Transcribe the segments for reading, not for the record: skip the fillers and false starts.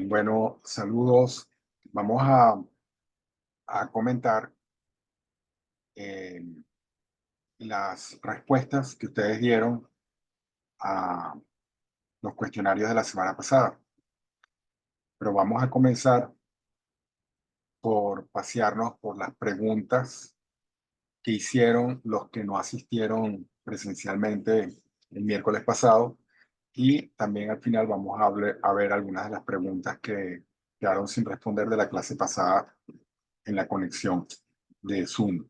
Bueno, saludos. Vamos a comentar eh, las respuestas que ustedes dieron a los cuestionarios de la semana pasada. Pero vamos a comenzar por pasearnos por las preguntas que hicieron los que no asistieron presencialmente el miércoles pasado. Y también al final vamos a ver algunas de las preguntas que quedaron sin responder de la clase pasada en la conexión de Zoom.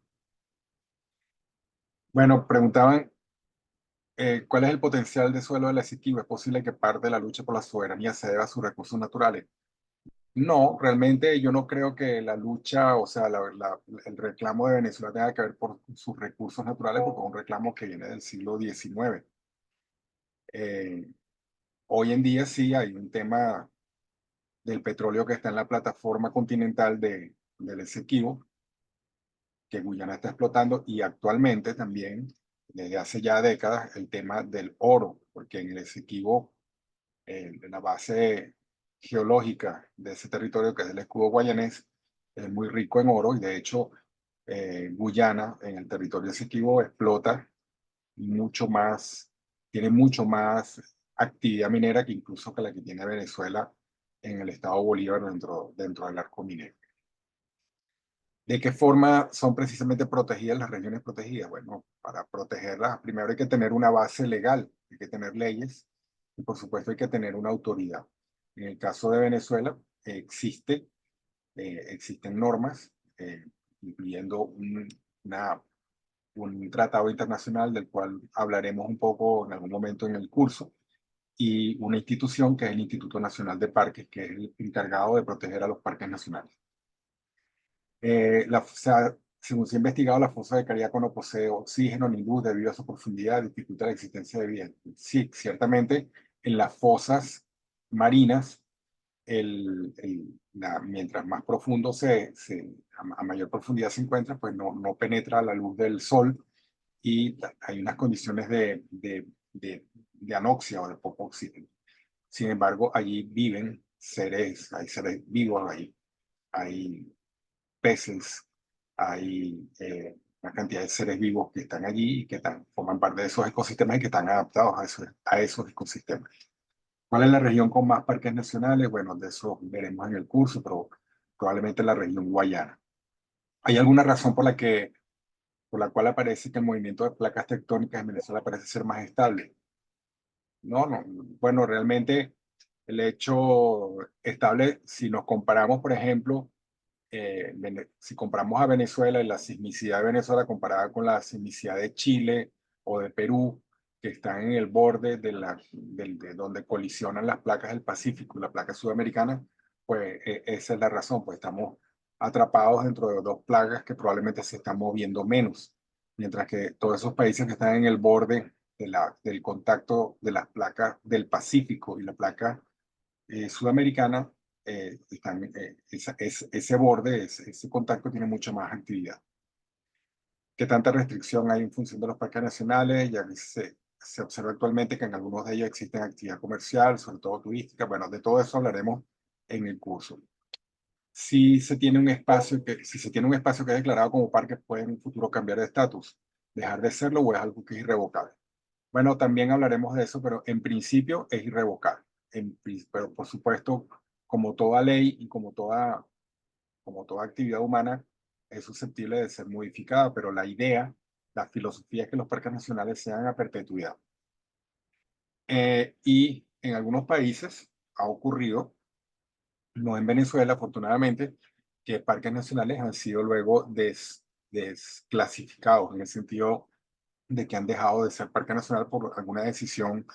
Bueno, preguntaban, ¿cuál es el potencial de suelo del Esequibo? ¿Es posible que parte de la lucha por la soberanía se deba a sus recursos naturales? No, realmente yo no creo que la lucha, o sea, el reclamo de Venezuela tenga que ver por sus recursos naturales, porque es un reclamo que viene del siglo XIX. Eh, Hoy en día sí hay un tema del petróleo que está en la plataforma continental del Esequibo, que Guyana está explotando, y actualmente también, desde hace ya décadas, el tema del oro, porque en el Esequibo, la base geológica de ese territorio, que es el escudo guayanés, es muy rico en oro, y de hecho Guyana, en el territorio Esequibo, explota mucho más, tiene mucho más actividad minera que incluso que la que tiene Venezuela en el estado Bolívar dentro del arco minero. ¿De qué forma son precisamente protegidas las regiones protegidas? Bueno, para protegerlas, primero hay que tener una base legal, hay que tener leyes y por supuesto hay que tener una autoridad. En el caso de Venezuela, existen normas, incluyendo una, un tratado internacional del cual hablaremos un poco en algún momento en el curso, y una institución que es el Instituto Nacional de Parques, que es el encargado de proteger a los parques nacionales. Según se ha investigado, la fosa de Cariaco no posee oxígeno ni luz debido a su profundidad, dificulta la existencia de vida. Sí, ciertamente en las fosas marinas, mientras más profundo a mayor profundidad se encuentra, pues no penetra la luz del sol y hay unas condiciones de anoxia o de poco oxígeno. Sin embargo, allí viven hay seres vivos ahí, hay peces, hay una cantidad de seres vivos que están allí y que forman parte de esos ecosistemas y que están adaptados a esos ecosistemas. ¿Cuál es la región con más parques nacionales? Bueno, de eso veremos en el curso, pero probablemente la región Guayana. ¿Hay alguna razón por la cual aparece que el movimiento de placas tectónicas en Venezuela parece ser más estable? No, no. Bueno, realmente el hecho estable, si nos comparamos, por ejemplo, si comparamos a Venezuela y la sismicidad de Venezuela comparada con la sismicidad de Chile o de Perú, que están en el borde de donde colisionan las placas del Pacífico y la placa sudamericana, pues esa es la razón, pues estamos atrapados dentro de dos plagas que probablemente se están moviendo menos, mientras que todos esos países que están en el borde del contacto de las placas del Pacífico y la placa sudamericana, ese borde, ese contacto tiene mucha más actividad. ¿Qué tanta restricción hay en función de los parques nacionales? Ya que se observa actualmente que en algunos de ellos existen actividad comercial, sobre todo turística. Bueno, de todo eso hablaremos en el curso. Si se tiene un espacio que es declarado como parque, puede en un futuro cambiar de estatus, dejar de serlo o es algo que es irrevocable. Bueno, también hablaremos de eso, pero en principio es irrevocable. Pero por supuesto, como toda ley y como toda actividad humana, es susceptible de ser modificada, pero la filosofía es que los parques nacionales sean a perpetuidad. Y en algunos países ha ocurrido, no en Venezuela afortunadamente, que parques nacionales han sido luego desclasificados, en el sentido de que han dejado de ser parque nacional por alguna decisión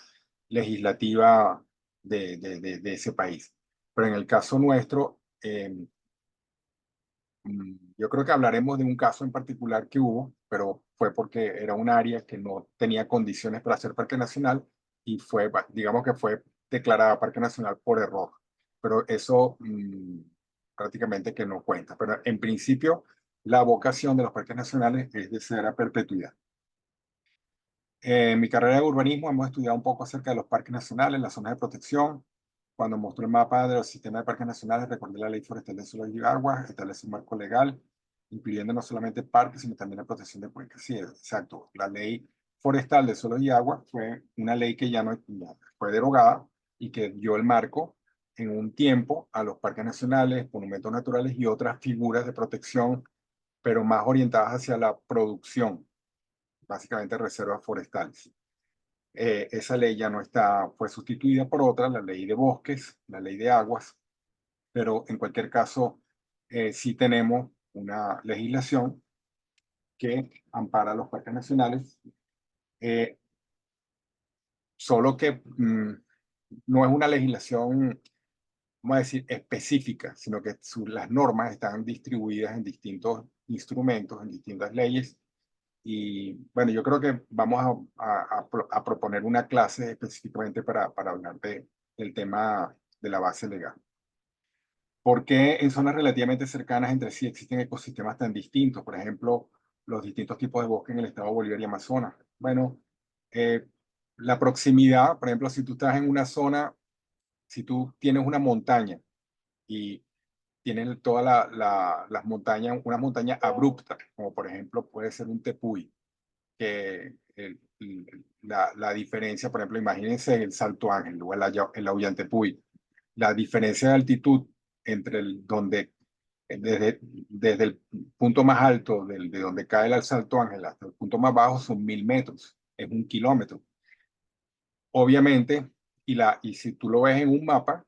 legislativa de ese país. Pero en el caso nuestro, yo creo que hablaremos de un caso en particular que hubo, pero fue porque era un área que no tenía condiciones para ser parque nacional y digamos que fue declarada parque nacional por error. pero eso prácticamente que no cuenta. Pero en principio, la vocación de los parques nacionales es de ser a perpetuidad. En mi carrera de urbanismo hemos estudiado un poco acerca de los parques nacionales, las zonas de protección. Cuando mostró el mapa de los sistemas de parques nacionales, recordé la Ley Forestal de Suelos y Aguas, establece un marco legal, incluyendo no solamente parques, sino también la protección de cuencas. Sí, exacto. La Ley Forestal de Suelos y Aguas fue una ley que ya fue derogada y que dio el marco en un tiempo a los parques nacionales, monumentos naturales y otras figuras de protección, pero más orientadas hacia la producción, básicamente reservas forestales. Esa ley ya no está, fue sustituida por otra, la ley de bosques, la ley de aguas, pero en cualquier caso, sí tenemos una legislación que ampara los parques nacionales, eh, solo que no es una legislación, vamos a decir, específica, sino que las normas están distribuidas en distintos instrumentos, en distintas leyes. Y bueno, yo creo que vamos a proponer una clase específicamente para hablar del tema de la base legal. ¿Por qué en zonas relativamente cercanas entre sí existen ecosistemas tan distintos? Por ejemplo, los distintos tipos de bosque en el estado Bolívar y Amazonas. Bueno, eh, la proximidad, por ejemplo, si tú estás en una zona, si tú tienes una montaña y tienes todas las montañas, una montaña abrupta, como por ejemplo puede ser un tepuy, que la diferencia, por ejemplo, imagínense el Salto Ángel o el Aullantepui, la diferencia de altitud entre desde el punto más alto de donde cae el Salto Ángel hasta el punto más bajo son 1000 metros, es 1 kilómetro. Obviamente, y si tú lo ves en un mapa,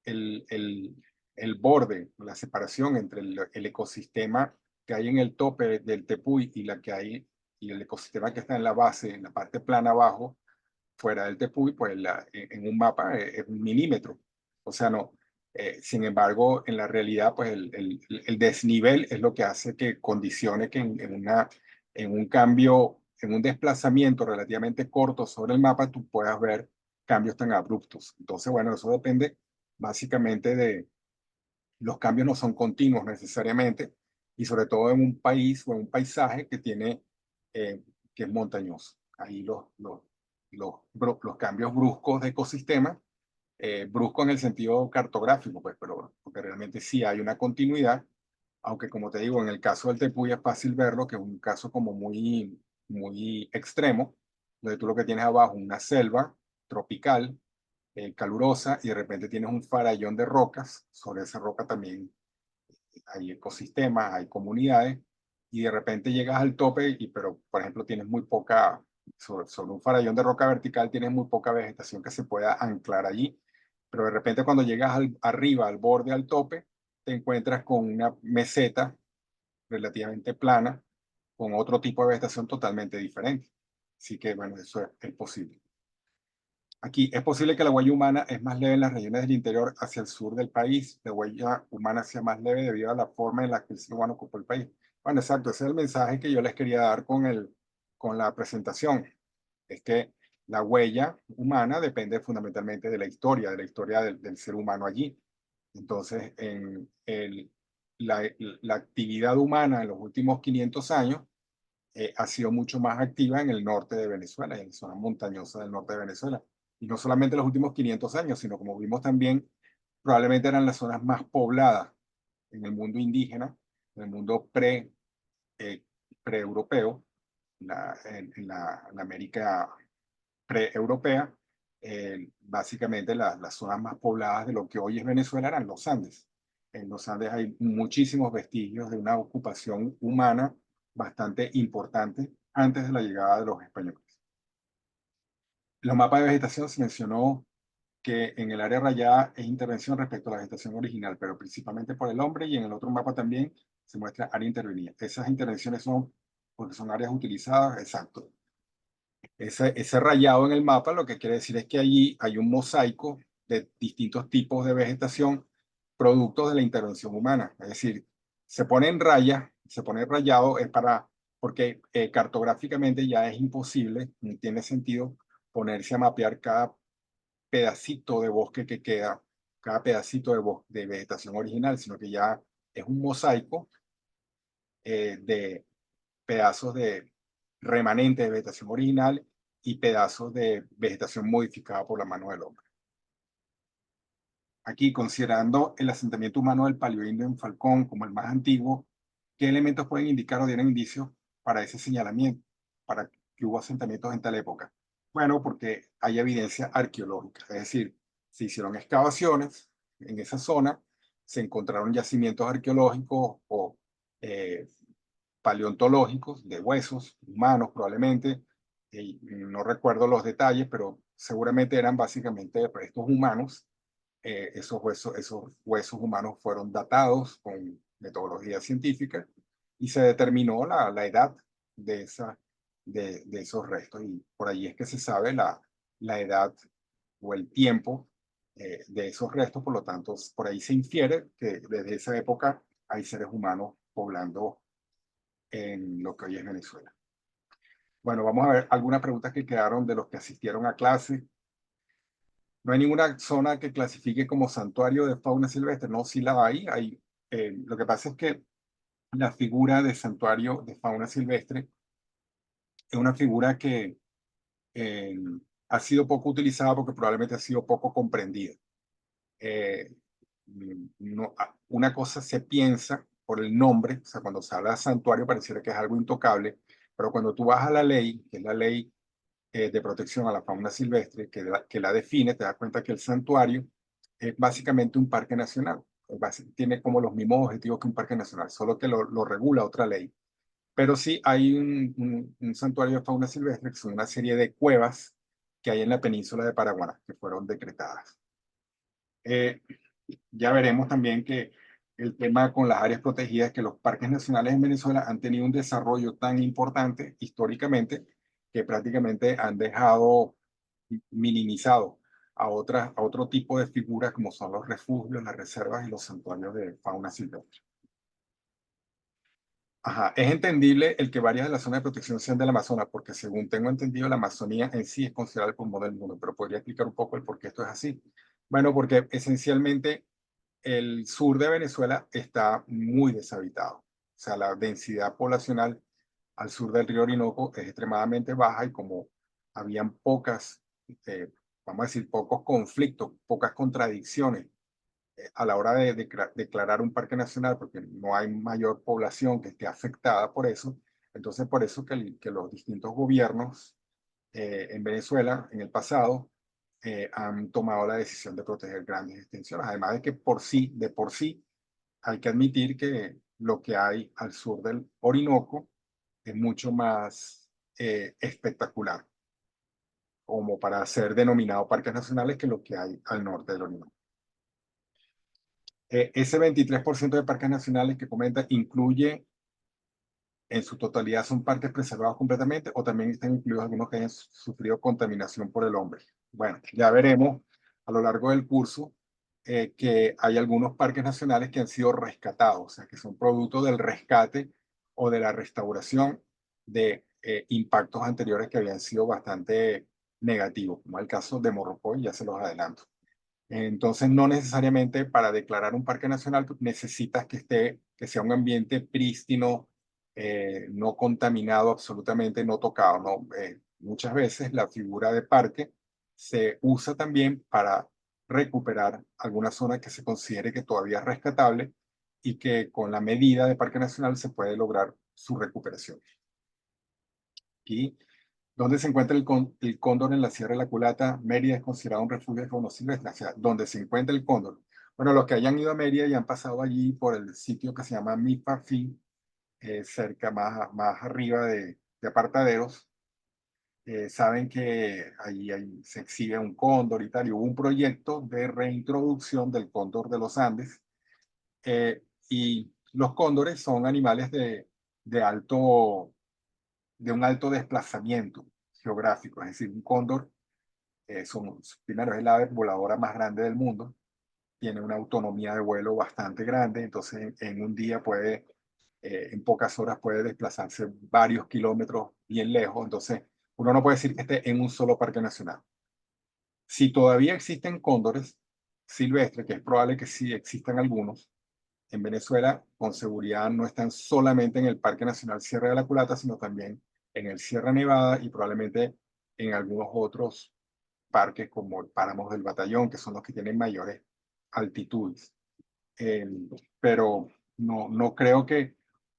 el, el, el borde, la separación entre el ecosistema que hay en el tope del Tepuy y la que hay y el ecosistema que está en la base, en la parte plana abajo, fuera del Tepuy, pues en un mapa es 1 milímetro. O sea, no. Sin embargo, en la realidad, pues el desnivel es lo que hace que condicione que en un cambio, en un desplazamiento relativamente corto sobre el mapa, tú puedas ver cambios tan abruptos. Entonces, bueno, eso depende básicamente de los cambios no son continuos necesariamente y sobre todo en un país o en un paisaje que tiene, que es montañoso. Ahí los cambios bruscos de ecosistema, brusco en el sentido cartográfico, pues, pero porque realmente sí hay una continuidad, aunque como te digo, en el caso del Tepuy es fácil verlo, que es un caso como muy extremo, donde tú lo que tienes abajo una selva tropical, calurosa, y de repente tienes un farallón de rocas, sobre esa roca también hay ecosistemas, hay comunidades, y de repente llegas al tope, pero por ejemplo tienes muy poca, sobre un farallón de roca vertical tienes muy poca vegetación que se pueda anclar allí, pero de repente cuando llegas arriba, al borde, al tope, te encuentras con una meseta relativamente plana, con otro tipo de vegetación totalmente diferente. Así que bueno, eso es posible. Aquí es posible que la huella humana es más leve en las regiones del interior hacia el sur del país. La huella humana sea más leve debido a la forma en la que el ser humano ocupó el país. Bueno, exacto, ese es el mensaje que yo les quería dar con la presentación. Es que la huella humana depende fundamentalmente de la historia del ser humano allí. Entonces, la, la actividad humana en los últimos 500 años ha sido mucho más activa en el norte de Venezuela, en la zona montañosa del norte de Venezuela. Y no solamente en los últimos 500 años, sino como vimos también, probablemente eran las zonas más pobladas en el mundo indígena, en el mundo eh, pre-europeo, en la América pre-europea. Básicamente las zonas más pobladas de lo que hoy es Venezuela eran los Andes. En los Andes hay muchísimos vestigios de una ocupación humana bastante importante antes de la llegada de los españoles. En los mapas de vegetación se mencionó que en el área rayada es intervención respecto a la vegetación original, pero principalmente por el hombre, y en el otro mapa también se muestra área intervenida. Esas intervenciones son porque son áreas utilizadas, exacto. Ese rayado en el mapa lo que quiere decir es que allí hay un mosaico de distintos tipos de vegetación productos de la intervención humana. Es decir, se pone en raya, se pone rayado, es porque cartográficamente ya es imposible, no tiene sentido ponerse a mapear cada pedacito de bosque que queda, cada pedacito de vegetación original, sino que ya es un mosaico de pedazos de remanentes de vegetación original y pedazos de vegetación modificada por la mano del hombre. Aquí, considerando el asentamiento humano del Paleoindio en Falcón como el más antiguo, ¿qué elementos pueden indicar o dieron indicios para ese señalamiento, para que hubo asentamientos en tal época? Bueno, porque hay evidencia arqueológica, es decir, se hicieron excavaciones en esa zona, se encontraron yacimientos arqueológicos o eh, paleontológicos de huesos humanos probablemente, no recuerdo los detalles, pero seguramente eran básicamente restos humanos. Esos huesos humanos fueron datados con metodología científica y se determinó la edad de, de esos restos. Y por ahí es que se sabe la edad o el tiempo de esos restos. Por lo tanto, por ahí se infiere que desde esa época hay seres humanos poblando en lo que hoy es Venezuela. Bueno, vamos a ver algunas preguntas que quedaron de los que asistieron a clase. No hay ninguna zona que clasifique como santuario de fauna silvestre. No, sí la hay. Lo que pasa es que la figura de santuario de fauna silvestre es una figura que eh, ha sido poco utilizada porque probablemente ha sido poco comprendida. Eh, una cosa se piensa por el nombre, o sea, cuando se habla de santuario pareciera que es algo intocable, pero cuando tú vas a la ley, que es la ley de protección a la fauna silvestre, que la define, te das cuenta que el santuario es básicamente un parque nacional. Tiene como los mismos objetivos que un parque nacional, solo que lo regula otra ley. Pero sí hay un santuario de fauna silvestre, que son una serie de cuevas que hay en la península de Paraguaná, que fueron decretadas. Eh, ya veremos también que el tema con las áreas protegidas, que los parques nacionales en Venezuela han tenido un desarrollo tan importante históricamente que prácticamente han dejado minimizado a otro tipo de figuras como son los refugios, las reservas y los santuarios de fauna silvestre. Ajá, es entendible el que varias de las zonas de protección sean del Amazonas, porque según tengo entendido, la Amazonía en sí es considerada el pulmón del mundo, pero podría explicar un poco el por qué esto es así. Bueno, porque esencialmente el sur de Venezuela está muy deshabitado. O sea, la densidad poblacional al sur del río Orinoco es extremadamente baja y como habían pocas, eh, vamos a decir, pocos conflictos, pocas contradicciones a la hora de declarar un parque nacional, porque no hay mayor población que esté afectada por eso, entonces por eso que los distintos gobiernos en Venezuela en el pasado han tomado la decisión de proteger grandes extensiones. Además de que de por sí, hay que admitir que lo que hay al sur del Orinoco es mucho más espectacular como para ser denominado parques nacionales que lo que hay al norte del Orinoco. Ese 23% de parques nacionales que comenta incluye en su totalidad son parques preservados completamente o también están incluidos algunos que hayan sufrido contaminación por el hombre. Bueno, ya veremos a lo largo del curso que hay algunos parques nacionales que han sido rescatados, o sea, que son producto del rescate o de la restauración de impactos anteriores que habían sido bastante negativos, como el caso de Morrocoy, ya se los adelanto. Entonces, no necesariamente para declarar un parque nacional necesitas que sea un ambiente prístino, no contaminado, absolutamente no tocado, ¿no? Muchas veces la figura de parque se usa también para recuperar alguna zona que se considere que todavía es rescatable y que con la medida de parque nacional se puede lograr su recuperación. Aquí ¿dónde se encuentra el cóndor en la Sierra de la Culata? Mérida es considerado un refugio de fauna silvestre. O sea, ¿dónde se encuentra el cóndor? Bueno, los que hayan ido a Mérida y han pasado allí por el sitio que se llama Mipafi, cerca, más arriba de Apartaderos, saben que allí se exhibe un cóndor y tal. Y hubo un proyecto de reintroducción del cóndor de los Andes. Y los cóndores son animales de alto de un alto desplazamiento geográfico, es decir, un cóndor, primero es el ave voladora más grande del mundo, tiene una autonomía de vuelo bastante grande, entonces en un día en pocas horas puede desplazarse varios kilómetros bien lejos, entonces uno no puede decir que esté en un solo parque nacional. Si todavía existen cóndores, silvestre, que es probable que sí existan algunos, en Venezuela con seguridad no están solamente en el Parque Nacional Sierra de la Culata, sino también en el Sierra Nevada y probablemente en algunos otros parques como el Páramos del Batallón, que son los que tienen mayores altitudes. Eh, pero no creo que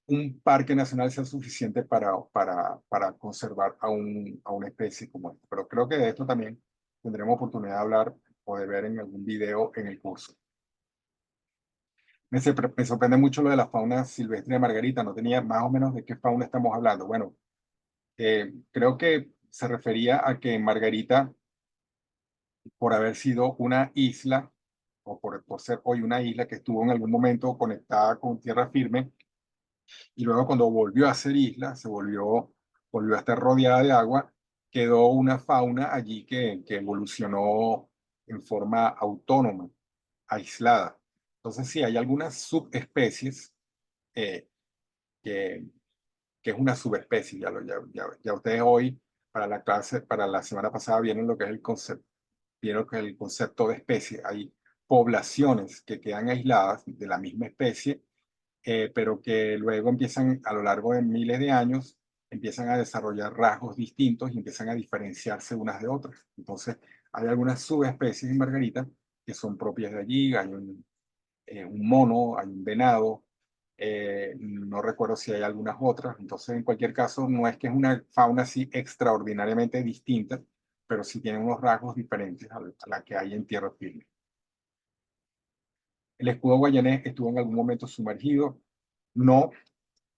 un parque nacional sea suficiente para conservar a una especie como esta. Pero creo que de esto también tendremos oportunidad de hablar o de ver en algún video en el curso. Me sorprende mucho lo de la fauna silvestre de Margarita. No tenía más o menos de qué fauna estamos hablando. Bueno, creo que se refería a que Margarita, por haber sido una isla, o por ser hoy una isla que estuvo en algún momento conectada con tierra firme, y luego cuando volvió a ser isla, volvió a estar rodeada de agua, quedó una fauna allí que evolucionó en forma autónoma, aislada. Entonces sí, hay algunas subespecies eh, que, que es una subespecie. Ya ustedes hoy, para la clase, para la semana pasada, vieron lo que es el concepto, vieron que el concepto de especie. Hay poblaciones que quedan aisladas de la misma especie, pero que luego empiezan a lo largo de miles de años, empiezan a desarrollar rasgos distintos y empiezan a diferenciarse unas de otras. Entonces, hay algunas subespecies en Margarita que son propias de allí. Hay un mono, hay un venado, no recuerdo si hay algunas otras. Entonces, en cualquier caso, no es que es una fauna así extraordinariamente distinta, pero sí tiene unos rasgos diferentes a la que hay en tierra firme. El escudo guayanés estuvo en algún momento sumergido. No,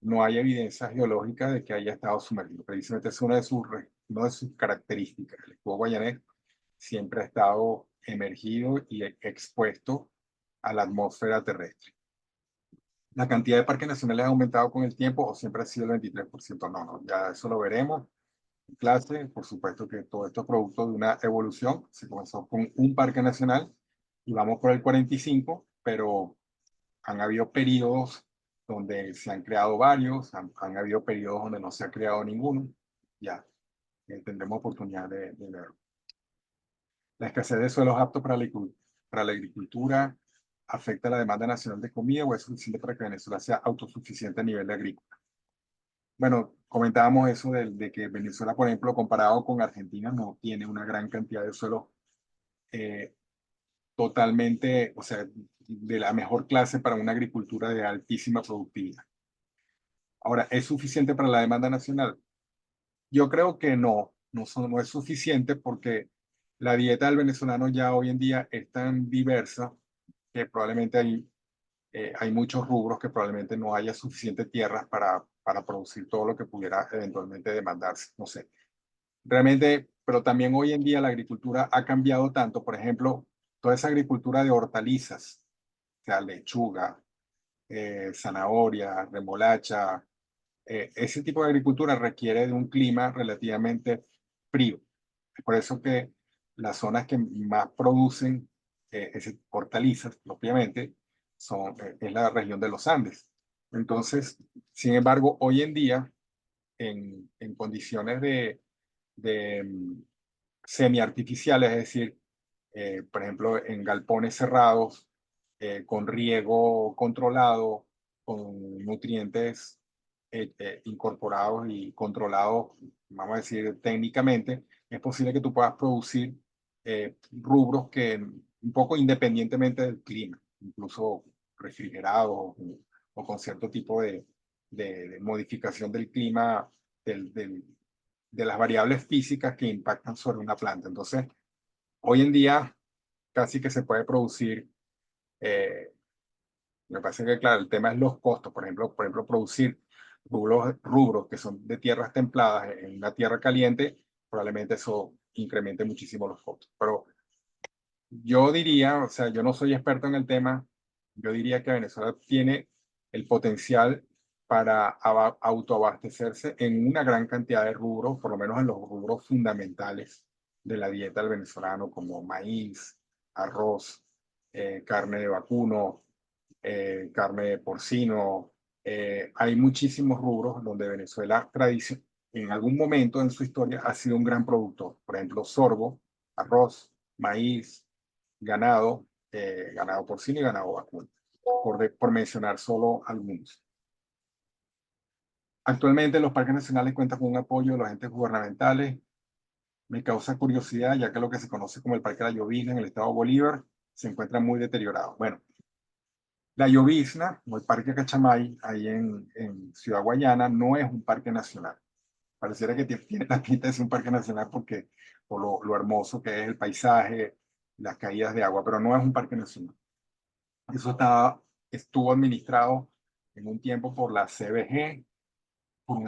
no hay evidencia geológica de que haya estado sumergido. Precisamente es una de sus características. El escudo guayanés siempre ha estado emergido y expuesto a la atmósfera terrestre. ¿La cantidad de parques nacionales ha aumentado con el tiempo o siempre ha sido el 23%? No, no, ya eso lo veremos en clase. Por supuesto que todo esto es producto de una evolución. Se comenzó con un parque nacional y vamos por el 45, pero han habido periodos donde se han creado varios, han habido periodos donde no se ha creado ninguno. Ya, tendremos oportunidad de verlo. La escasez de suelos aptos para la agricultura afecta la demanda nacional de comida o es suficiente para que Venezuela sea autosuficiente a nivel de agrícola. Bueno, comentábamos eso de que Venezuela, por ejemplo, comparado con Argentina, no tiene una gran cantidad de suelos eh, totalmente, o sea, de la mejor clase para una agricultura de altísima productividad. Ahora, ¿es suficiente para la demanda nacional? Yo creo que no es suficiente porque la dieta del venezolano ya hoy en día es tan diversa que probablemente hay muchos rubros que probablemente no haya suficiente tierras para producir todo lo que pudiera eventualmente demandarse. No sé. Realmente, pero también hoy en día la agricultura ha cambiado tanto. Por ejemplo, toda esa agricultura de hortalizas, o sea, lechuga, zanahoria, remolacha, ese tipo de agricultura requiere de un clima relativamente frío. Es por eso que las zonas que más producen hortalizas propiamente es la región de los Andes. Entonces, sin embargo, hoy en día, en condiciones de semiartificiales, es decir, por ejemplo, en galpones cerrados, con riego controlado, con nutrientes incorporados y controlados, vamos a decir, técnicamente, es posible que tú puedas producir rubros que un poco independientemente del clima, incluso refrigerados o con cierto tipo de modificación del clima, de las variables físicas que impactan sobre una planta. Entonces, hoy en día casi que se puede producir, me parece que claro, el tema es los costos. Por ejemplo, producir rubros que son de tierras templadas en una tierra caliente, probablemente eso incremente muchísimo los costos. Pero yo diría, o sea, yo no soy experto en el tema, yo diría que Venezuela tiene el potencial para autoabastecerse en una gran cantidad de rubros, por lo menos en los rubros fundamentales de la dieta del venezolano, como maíz, arroz, carne de vacuno, carne de porcino. Hay muchísimos rubros donde Venezuela en algún momento en su historia ha sido un gran productor. Por ejemplo, sorgo, arroz, maíz, ganado, ganado porcino y ganado vacuno, por mencionar solo algunos. Actualmente los parques nacionales cuentan con un apoyo de los entes gubernamentales. Me causa curiosidad, ya que lo que se conoce como el Parque de la Llovizna en el estado Bolívar se encuentra muy deteriorado. Bueno, la Llovizna, o el Parque Cachamay, ahí en Ciudad Guayana, no es un parque nacional. Pareciera que tiene la pinta de ser un parque nacional porque, por lo hermoso que es el paisaje, las caídas de agua, pero no es un parque nacional. Eso estuvo administrado en un tiempo por la CBG, por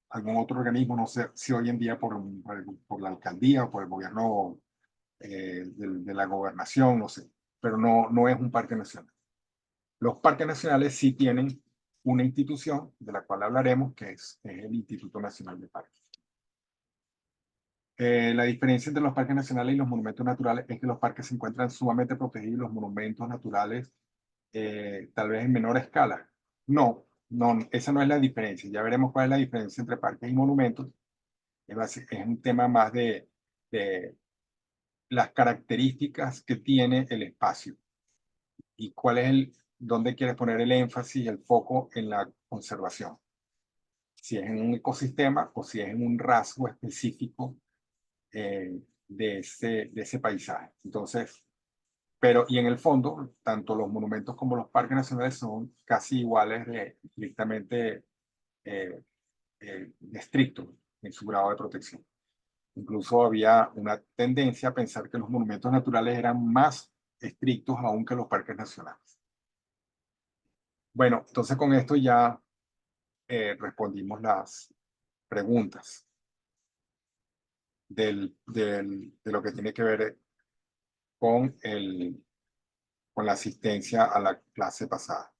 algún otro organismo, no sé si hoy en día por la alcaldía o por el gobierno de la gobernación, no sé, pero no es un parque nacional. Los parques nacionales sí tienen una institución de la cual hablaremos, que es el Instituto Nacional de Parques. La diferencia entre los parques nacionales y los monumentos naturales es que los parques se encuentran sumamente protegidos y los monumentos naturales tal vez en menor escala. No, esa no es la diferencia. Ya veremos cuál es la diferencia entre parques y monumentos. Es un tema más de las características que tiene el espacio y dónde quieres poner el énfasis y el foco en la conservación. Si es en un ecosistema o si es en un rasgo específico de ese paisaje. Entonces, y en el fondo, tanto los monumentos como los parques nacionales son casi iguales estrictamente estrictos en su grado de protección. Incluso había una tendencia a pensar que los monumentos naturales eran más estrictos aún que los parques nacionales. Bueno, entonces con esto ya respondimos las preguntas de lo que tiene que ver con, con la asistencia a la clase pasada.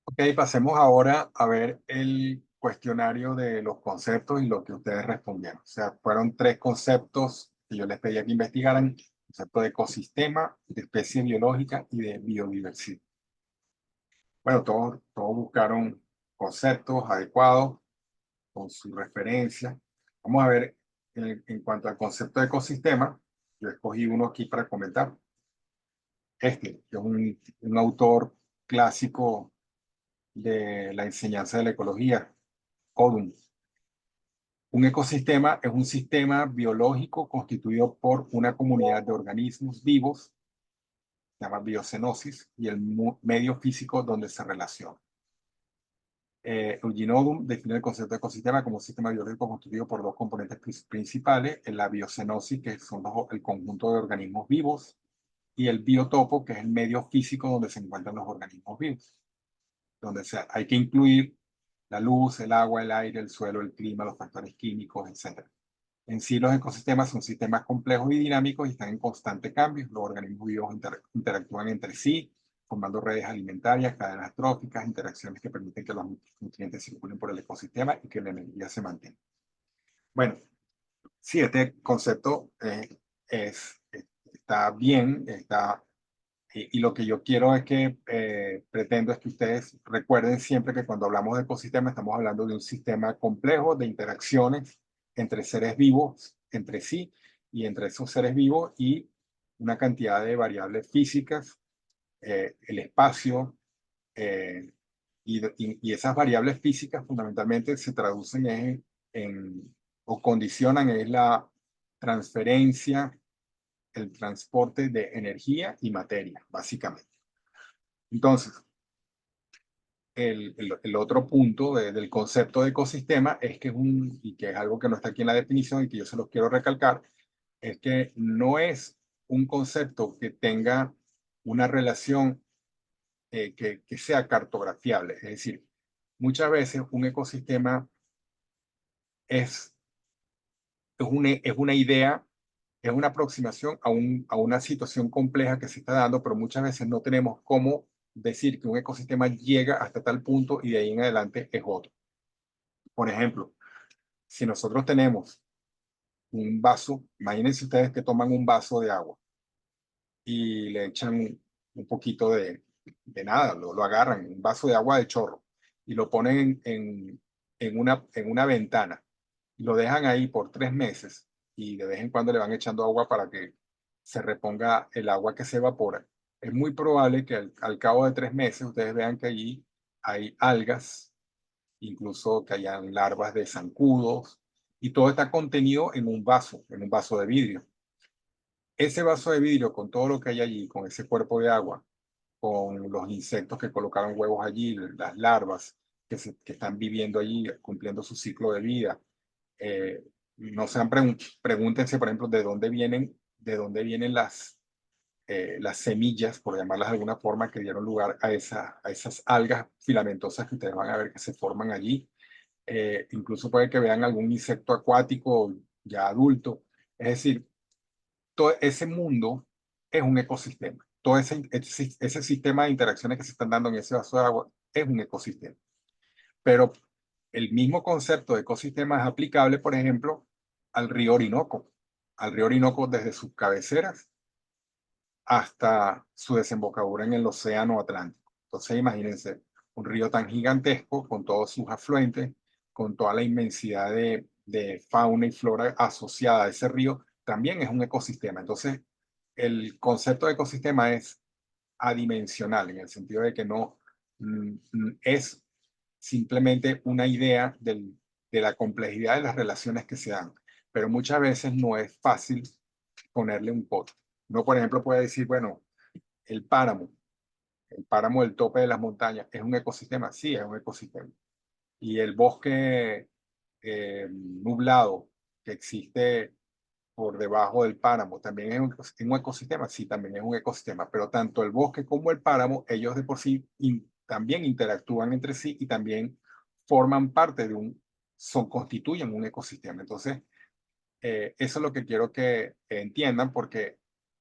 Ok, pasemos ahora a ver el cuestionario de los conceptos y lo que ustedes respondieron. O sea, fueron 3 conceptos que yo les pedía que investigaran: concepto de ecosistema, de especie biológica y de biodiversidad. Bueno, todos buscaron conceptos adecuados con su referencia. Vamos a ver, en cuanto al concepto de ecosistema, yo escogí uno aquí para comentar. Que es un autor clásico de la enseñanza de la ecología, Odum. Un ecosistema es un sistema biológico constituido por una comunidad de organismos vivos, se llama biocenosis, y el medio físico donde se relaciona. Eugene Odum define el concepto de ecosistema como un sistema biológico constituido por 2 componentes principales: la biocenosis, que son el conjunto de organismos vivos, y el biotopo, que es el medio físico donde se encuentran los organismos vivos, donde hay que incluir la luz, el agua, el aire, el suelo, el clima, los factores químicos, etc. En sí, los ecosistemas son sistemas complejos y dinámicos y están en constante cambio. Los organismos vivos interactúan entre sí, formando redes alimentarias, cadenas tróficas, interacciones que permiten que los nutrientes circulen por el ecosistema y que la energía se mantenga. Bueno, sí, este concepto está bien, y lo que yo quiero es que pretendo es que ustedes recuerden siempre que cuando hablamos de ecosistema estamos hablando de un sistema complejo de interacciones entre seres vivos, entre sí y entre esos seres vivos, y una cantidad de variables físicas, el espacio, y esas variables físicas fundamentalmente se traducen o condicionan la transferencia, el transporte de energía y materia, básicamente. Entonces, el otro punto del concepto de ecosistema es que y que es algo que no está aquí en la definición y que yo se los quiero recalcar, es que no es un concepto que tenga una relación que sea cartografiable. Es decir, muchas veces un ecosistema es es una idea, es una aproximación a una situación compleja que se está dando, pero muchas veces no tenemos cómo decir que un ecosistema llega hasta tal punto y de ahí en adelante es otro. Por ejemplo, si nosotros tenemos un vaso, imagínense ustedes que toman un vaso de agua y le echan un poquito de nada, lo agarran, un vaso de agua de chorro, y lo ponen en una ventana, y lo dejan ahí por 3 meses, y de vez en cuando le van echando agua para que se reponga el agua que se evapora, es muy probable que al cabo de 3 meses ustedes vean que allí hay algas, incluso que hayan larvas de zancudos, y todo está contenido en un vaso de vidrio. Ese vaso de vidrio con todo lo que hay allí, con ese cuerpo de agua, con los insectos que colocaron huevos allí, las larvas que están viviendo allí, cumpliendo su ciclo de vida. No sean pregúntense, por ejemplo, de dónde vienen las semillas, por llamarlas de alguna forma, que dieron lugar a esas algas filamentosas que ustedes van a ver que se forman allí. Incluso puede que vean algún insecto acuático ya adulto. Es decir, todo ese mundo es un ecosistema. Todo ese sistema de interacciones que se están dando en ese vaso de agua es un ecosistema. Pero el mismo concepto de ecosistema es aplicable, por ejemplo, al río Orinoco. Al río Orinoco desde sus cabeceras hasta su desembocadura en el océano Atlántico. Entonces imagínense un río tan gigantesco con todos sus afluentes, con toda la inmensidad de fauna y flora asociada a ese río, también es un ecosistema. Entonces el concepto de ecosistema es adimensional en el sentido de que no es simplemente una idea de la complejidad de las relaciones que se dan, pero muchas veces no es fácil ponerle un coto. Uno, por ejemplo, puede decir, bueno, el páramo, el páramo del tope de las montañas, ¿es un ecosistema? Sí, es un ecosistema. Y el bosque nublado que existe por debajo del páramo, ¿también es un ecosistema? Sí, también es un ecosistema, pero tanto el bosque como el páramo, ellos de por sí también interactúan entre sí y también forman parte constituyen un ecosistema. Entonces, eso es lo que quiero que entiendan, porque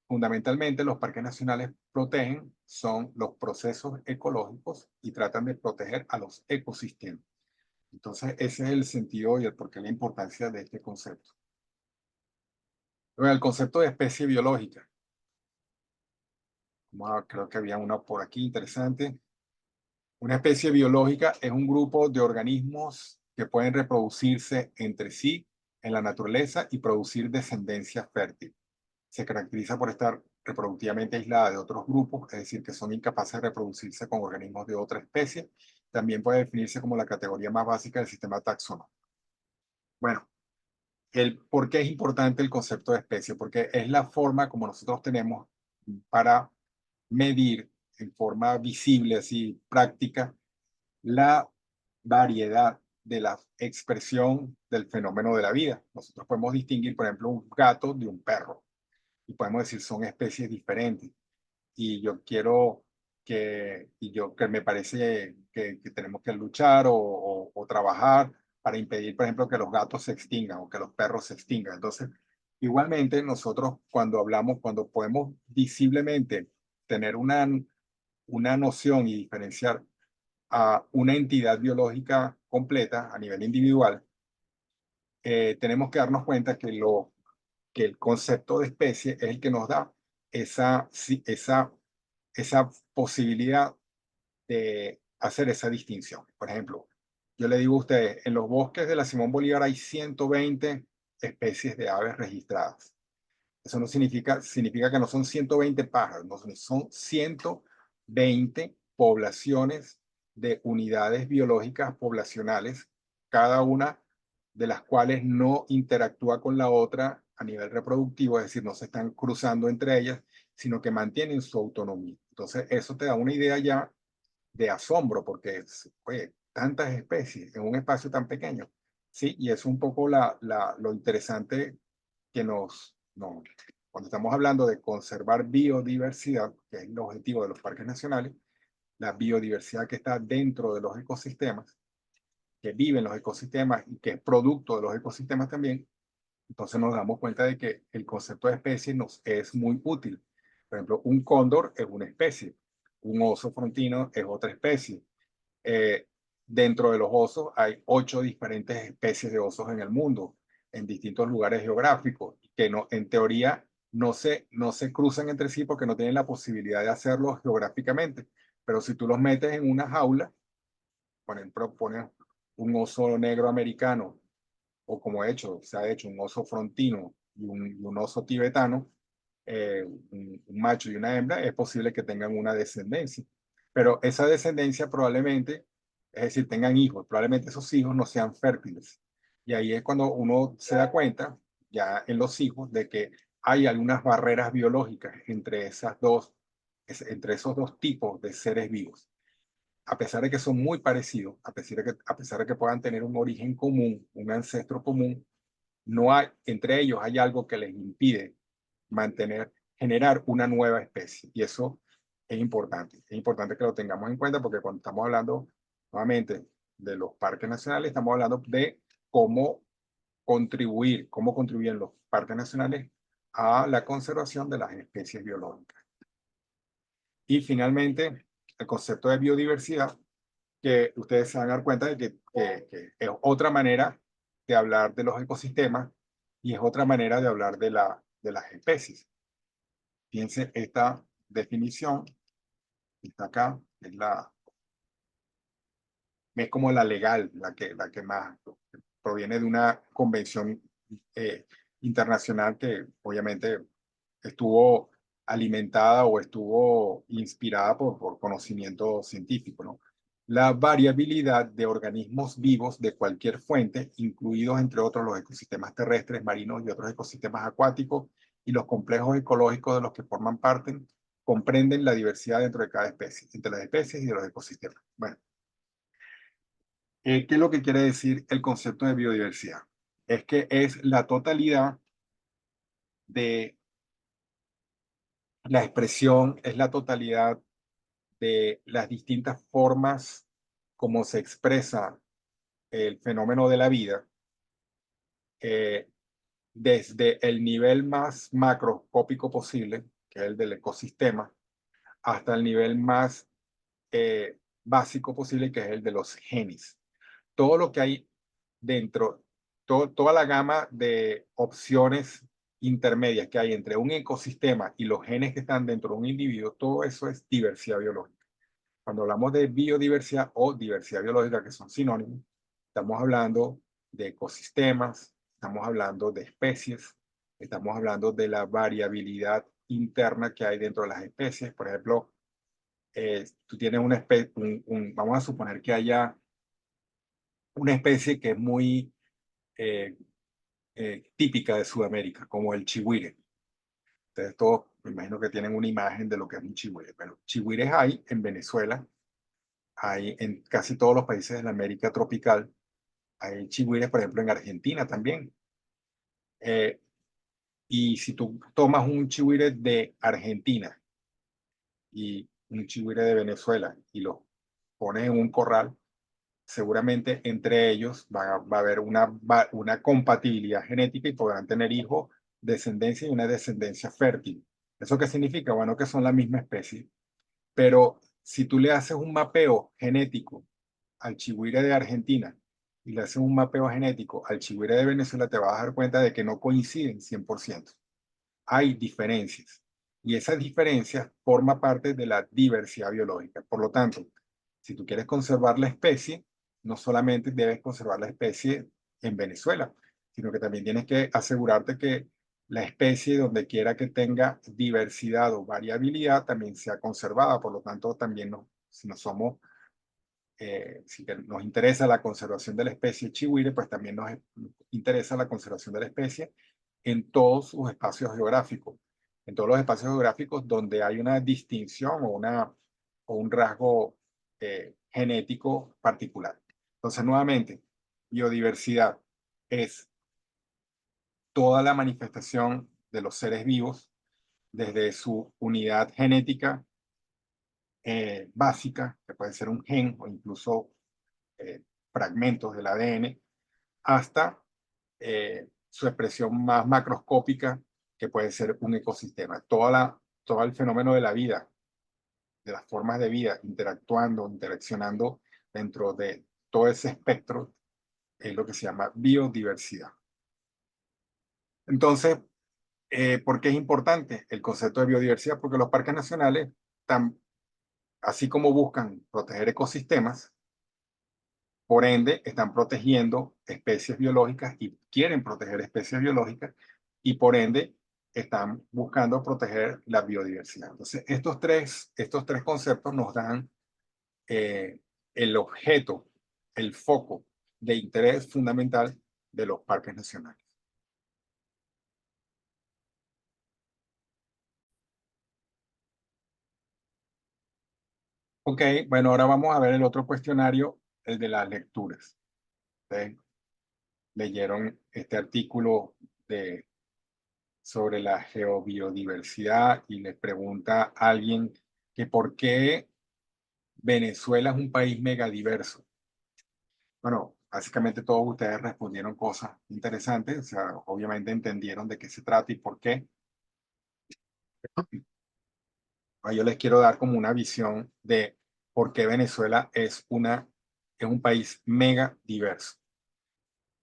fundamentalmente los parques nacionales protegen son los procesos ecológicos y tratan de proteger a los ecosistemas. Entonces, ese es el sentido y el porqué la importancia de este concepto. Bueno, el concepto de especie biológica. Creo que había uno por aquí interesante. Una especie biológica es un grupo de organismos que pueden reproducirse entre sí en la naturaleza y producir descendencia fértil. Se caracteriza por estar reproductivamente aislada de otros grupos, es decir, que son incapaces de reproducirse con organismos de otra especie. También puede definirse como la categoría más básica del sistema taxonómico. Bueno, ¿por qué es importante el concepto de especie? Porque es la forma como nosotros tenemos para medir en forma visible, así práctica, la variedad de la expresión del fenómeno de la vida. Nosotros podemos distinguir, por ejemplo, un gato de un perro y podemos decir son especies diferentes. Y yo que me parece que tenemos que luchar o trabajar para impedir, por ejemplo, que los gatos se extingan o que los perros se extingan. Entonces, igualmente nosotros cuando podemos visiblemente tener una noción y diferenciar a una entidad biológica completa a nivel individual, tenemos que darnos cuenta que el concepto de especie es el que nos da esa posibilidad de hacer esa distinción. Por ejemplo, yo le digo a ustedes, en los bosques de la Simón Bolívar hay 120 especies de aves registradas. Eso no significa que no son 120 pájaros, no, son 120 poblaciones de unidades biológicas poblacionales, cada una de las cuales no interactúa con la otra a nivel reproductivo, es decir, no se están cruzando entre ellas, sino que mantienen su autonomía. Entonces, eso te da una idea ya de asombro, porque oye, tantas especies en un espacio tan pequeño, ¿sí? Y es un poco lo interesante que cuando estamos hablando de conservar biodiversidad, que es el objetivo de los parques nacionales, la biodiversidad que está dentro de los ecosistemas, que vive en los ecosistemas y que es producto de los ecosistemas también, entonces nos damos cuenta de que el concepto de especie nos es muy útil. Por ejemplo, un cóndor es una especie, un oso frontino es otra especie. Eh, Dentro de los osos hay 8 diferentes especies de osos en el mundo, en distintos lugares geográficos, que no, en teoría no se cruzan entre sí porque no tienen la posibilidad de hacerlo geográficamente. Pero si tú los metes en una jaula, por ejemplo, pones un oso negro americano, o como se ha hecho un oso frontino y un oso tibetano, un macho y una hembra, es posible que tengan una descendencia. Pero esa descendencia probablemente, es decir, tengan hijos, probablemente esos hijos no sean fértiles. Y ahí es cuando uno se da cuenta, ya en los hijos, de que hay algunas barreras biológicas entre esos dos tipos de seres vivos. A pesar de que son muy parecidos, a pesar de que puedan tener un origen común, un ancestro común, no hay, entre ellos hay algo que les impide generar una nueva especie. Y eso es importante. Es importante que lo tengamos en cuenta porque cuando estamos hablando nuevamente de los parques nacionales, estamos hablando de cómo cómo contribuyen los parques nacionales a la conservación de las especies biológicas. Y finalmente, el concepto de biodiversidad, que ustedes se van a dar cuenta de que es otra manera de hablar de los ecosistemas y es otra manera de hablar de las especies. Fíjense, esta definición que está acá, es como la legal, la que más proviene de una convención eh, internacional que obviamente estuvo alimentada o estuvo inspirada por conocimiento científico, ¿no? La variabilidad de organismos vivos de cualquier fuente, incluidos entre otros los ecosistemas terrestres, marinos y otros ecosistemas acuáticos, y los complejos ecológicos de los que forman parte, comprenden la diversidad dentro de cada especie, entre las especies y de los ecosistemas. Bueno, ¿qué es lo que quiere decir el concepto de biodiversidad? Es que es la totalidad de la expresión, es la totalidad de las distintas formas como se expresa el fenómeno de la vida, eh, desde el nivel más macroscópico posible, que es el del ecosistema, hasta el nivel más básico posible, que es el de los genes. Todo lo que hay dentro, toda la gama de opciones intermedias que hay entre un ecosistema y los genes que están dentro de un individuo, todo eso es diversidad biológica. Cuando hablamos de biodiversidad o diversidad biológica, que son sinónimos, estamos hablando de ecosistemas, estamos hablando de especies, estamos hablando de la variabilidad interna que hay dentro de las especies. Por ejemplo, tú tienes una especie, vamos a suponer que haya una especie que es muy eh, típica de Sudamérica, como el chigüire. Ustedes todos, me imagino que tienen una imagen de lo que es un chigüire, pero chigüires hay en Venezuela, hay en casi todos los países de la América tropical, hay chigüires, por ejemplo, en Argentina también. Eh, y si tú tomas un chigüire de Argentina y un chigüire de Venezuela y los pones en un corral, seguramente entre ellos va a haber una compatibilidad genética y podrán tener hijos, descendencia y una descendencia fértil. ¿Eso qué significa? Bueno, que son la misma especie, pero si tú le haces un mapeo genético al chigüire de Argentina y le haces un mapeo genético al chigüire de Venezuela, te vas a dar cuenta de que no coinciden 100%. Hay diferencias y esas diferencias forman parte de la diversidad biológica. Por lo tanto, si tú quieres conservar la especie, no solamente debes conservar la especie en Venezuela, sino que también tienes que asegurarte que la especie, donde quiera que tenga diversidad o variabilidad, también sea conservada. Por lo tanto, también si no somos si nos interesa la conservación de la especie chigüire, pues también nos interesa la conservación de la especie en todos sus espacios geográficos, en todos los espacios geográficos donde hay una distinción o un rasgo genético particular. Entonces, nuevamente, biodiversidad es toda la manifestación de los seres vivos desde su unidad genética básica, que puede ser un gen o incluso fragmentos del ADN, hasta su expresión más macroscópica, que puede ser un ecosistema. Todo el fenómeno de la vida, de las formas de vida, interactuando, interaccionando dentro de todo ese espectro, es lo que se llama biodiversidad. Entonces, ¿por qué es importante el concepto de biodiversidad? Porque los parques nacionales, así como buscan proteger ecosistemas, por ende, están protegiendo especies biológicas y quieren proteger especies biológicas, y por ende están buscando proteger la biodiversidad. Entonces, estos tres conceptos nos dan eh, el objeto, el foco de interés fundamental de los parques nacionales. Ok, bueno, ahora vamos a ver el otro cuestionario, el de las lecturas. Ustedes leyeron este artículo sobre la geobiodiversidad y les pregunta a alguien que por qué Venezuela es un país megadiverso. Bueno, básicamente todos ustedes respondieron cosas interesantes, o sea, obviamente entendieron de qué se trata y por qué. Ahora yo les quiero dar como una visión de por qué Venezuela es un país mega diverso.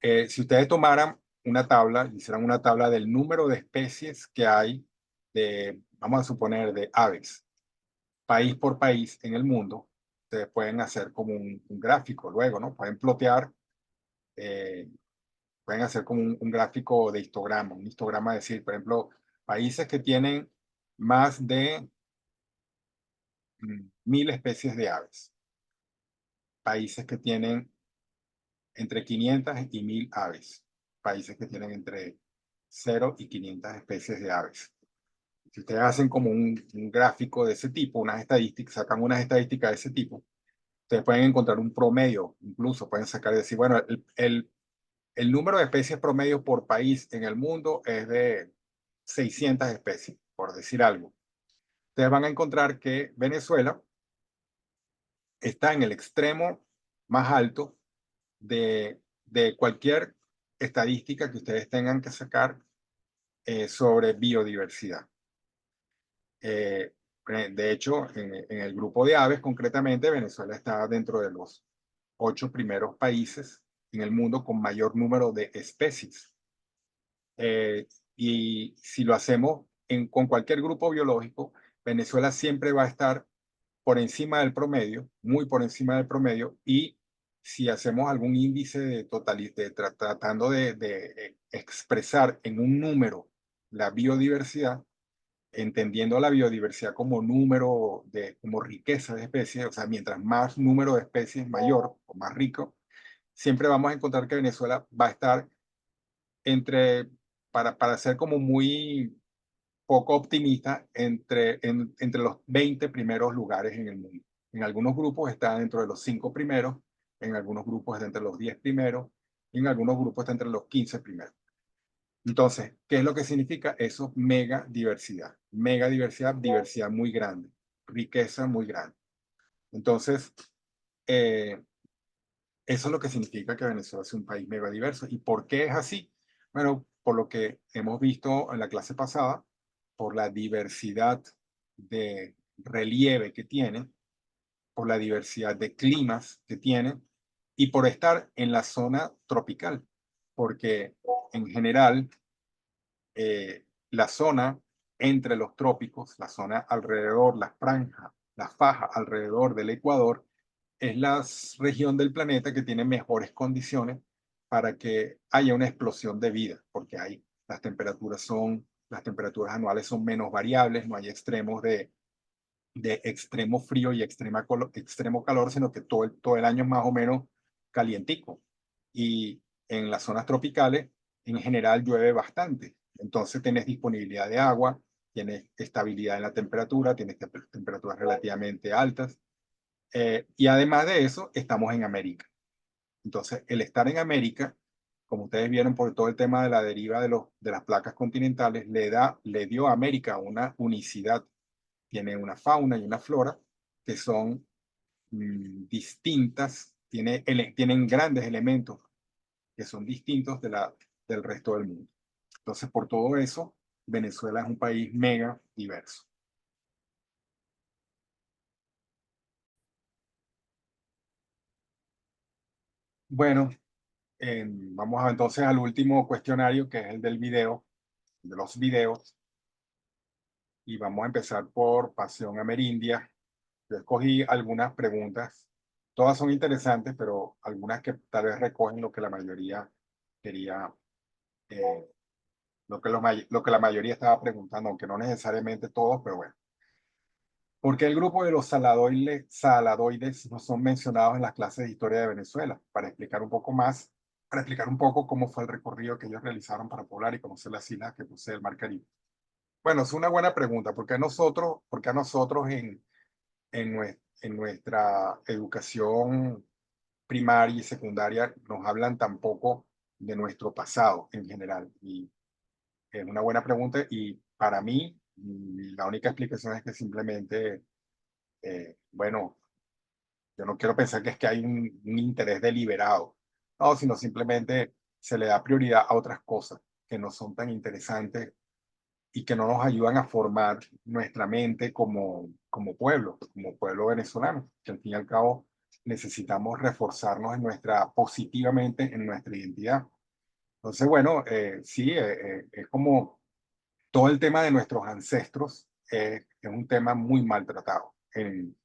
Si ustedes tomaran una tabla, hicieran una tabla del número de especies que hay vamos a suponer, de aves, país por país en el mundo, ustedes pueden hacer como un gráfico luego, ¿no? Eh, pueden hacer como un gráfico de histograma, un histograma, decir, por ejemplo, países que tienen más de 1000 especies de aves, países que tienen entre 500 y 1000 aves, países que tienen entre 0 y 500 especies de aves. Si ustedes hacen como un gráfico de ese tipo, unas estadísticas, sacan unas estadísticas de ese tipo, ustedes pueden encontrar un promedio, incluso pueden sacar y decir, bueno, el número de especies promedio por país en el mundo es de 600 especies, por decir algo. Ustedes van a encontrar que Venezuela está en el extremo más alto de cualquier estadística que ustedes tengan que sacar sobre biodiversidad. Eh, de hecho, en el grupo de aves, concretamente, Venezuela está dentro de los 8 primeros países en el mundo con mayor número de especies. Eh, y si lo hacemos con cualquier grupo biológico, Venezuela siempre va a estar por encima del promedio, muy por encima del promedio, y si hacemos algún índice de totalidad, tratando de expresar en un número la biodiversidad, entendiendo la biodiversidad como número como riqueza de especies, o sea, mientras más número de especies mayor o más rico, siempre vamos a encontrar que Venezuela va a estar entre, para ser como muy poco optimista, entre los 20 primeros lugares en el mundo. En algunos grupos está dentro de los 5 primeros, en algunos grupos está entre los 10 primeros, y en algunos grupos está entre los 15 primeros. Entonces, ¿qué es lo que significa eso? Mega diversidad. Mega diversidad, diversidad muy grande, riqueza muy grande. Entonces, eh, eso es lo que significa que Venezuela es un país mega diverso. ¿Y por qué es así? Bueno, por lo que hemos visto en la clase pasada, por la diversidad de relieve que tiene, por la diversidad de climas que tiene y por estar en la zona tropical, porque en general la zona entre los trópicos, la zona alrededor, la franja, la faja alrededor del Ecuador, es la región del planeta que tiene mejores condiciones para que haya una explosión de vida, porque las temperaturas anuales son menos variables, no hay extremos de extremo frío y extremo calor, sino que todo el año es más o menos calientico. Y en las zonas tropicales, en general, llueve bastante. Entonces, tienes disponibilidad de agua, tienes estabilidad en la temperatura, tienes temperaturas relativamente altas. Y además de eso, estamos en América. Entonces, el estar en América, como ustedes vieron por todo el tema de la deriva de las placas continentales, le dio a América una unicidad. Tiene una fauna y una flora que son distintas, tienen grandes elementos que son distintos del resto del mundo. Entonces, por todo eso, Venezuela es un país mega diverso. Bueno, vamos entonces al último cuestionario, que es el del video, de los videos, y vamos a empezar por Pasión Amerindia. Yo escogí algunas preguntas, todas son interesantes, pero algunas que tal vez recogen lo que la mayoría quería eh, lo que la mayoría estaba preguntando, aunque no necesariamente todos, pero bueno. ¿Por qué el grupo de los saladoides no son mencionados en las clases de historia de Venezuela? Para explicar un poco cómo fue el recorrido que ellos realizaron para poblar y conocer las islas que posee el Mar Caribe. Bueno, es una buena pregunta. Por qué a nosotros en nuestra educación primaria y secundaria nos hablan tan poco de nuestro pasado en general? Y es una buena pregunta y para mí la única explicación es que simplemente, bueno, yo no quiero pensar que es que hay un interés deliberado, no, sino simplemente se le da prioridad a otras cosas que no son tan interesantes y que no nos ayudan a formar nuestra mente como pueblo venezolano, que al fin y al cabo necesitamos reforzarnos positivamente en nuestra identidad. Entonces, bueno, sí, es como todo el tema de nuestros ancestros, es un tema muy maltratado en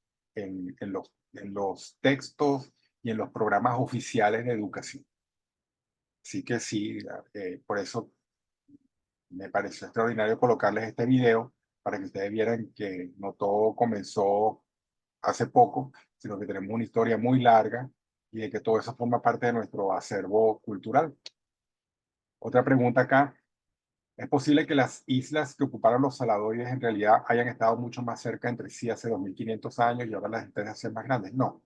los textos y en los programas oficiales de educación. Así que sí, por eso me pareció extraordinario colocarles este video para que ustedes vieran que no todo comenzó hace poco, sino que tenemos una historia muy larga y de que todo eso forma parte de nuestro acervo cultural. Otra pregunta acá: ¿es posible que las islas que ocuparon los saladoides en realidad hayan estado mucho más cerca entre sí hace 2500 años y ahora las estén haciendo más grandes? No,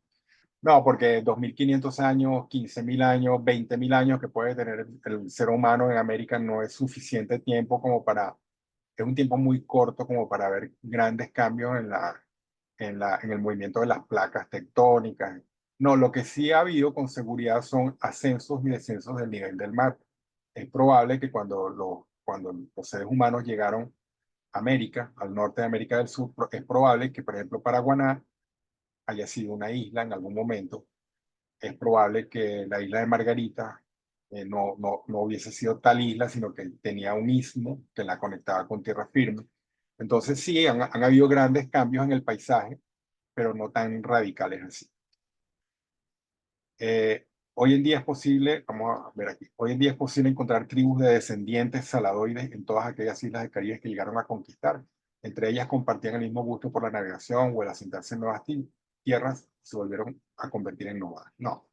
no, porque 2500 años, 15.000 años, 20.000 años que puede tener el ser humano en América no es suficiente tiempo es un tiempo muy corto como para ver grandes cambios en el movimiento de las placas tectónicas. No, lo que sí ha habido con seguridad son ascensos y descensos del nivel del mar. Es probable que cuando los seres humanos llegaron a América, al norte de América del Sur, es probable que, por ejemplo, Paraguaná haya sido una isla en algún momento. Es probable que la isla de Margarita no hubiese sido tal isla, sino que tenía un istmo que la conectaba con tierra firme. Entonces sí, han habido grandes cambios en el paisaje, pero no tan radicales así. Hoy en día es posible, vamos a ver aquí, hoy en día es posible encontrar tribus de descendientes saladoides en todas aquellas islas del Caribe que llegaron a conquistar. Entre ellas compartían el mismo gusto por la navegación o el asentarse en nuevas tierras, se volvieron a convertir en nómadas. No,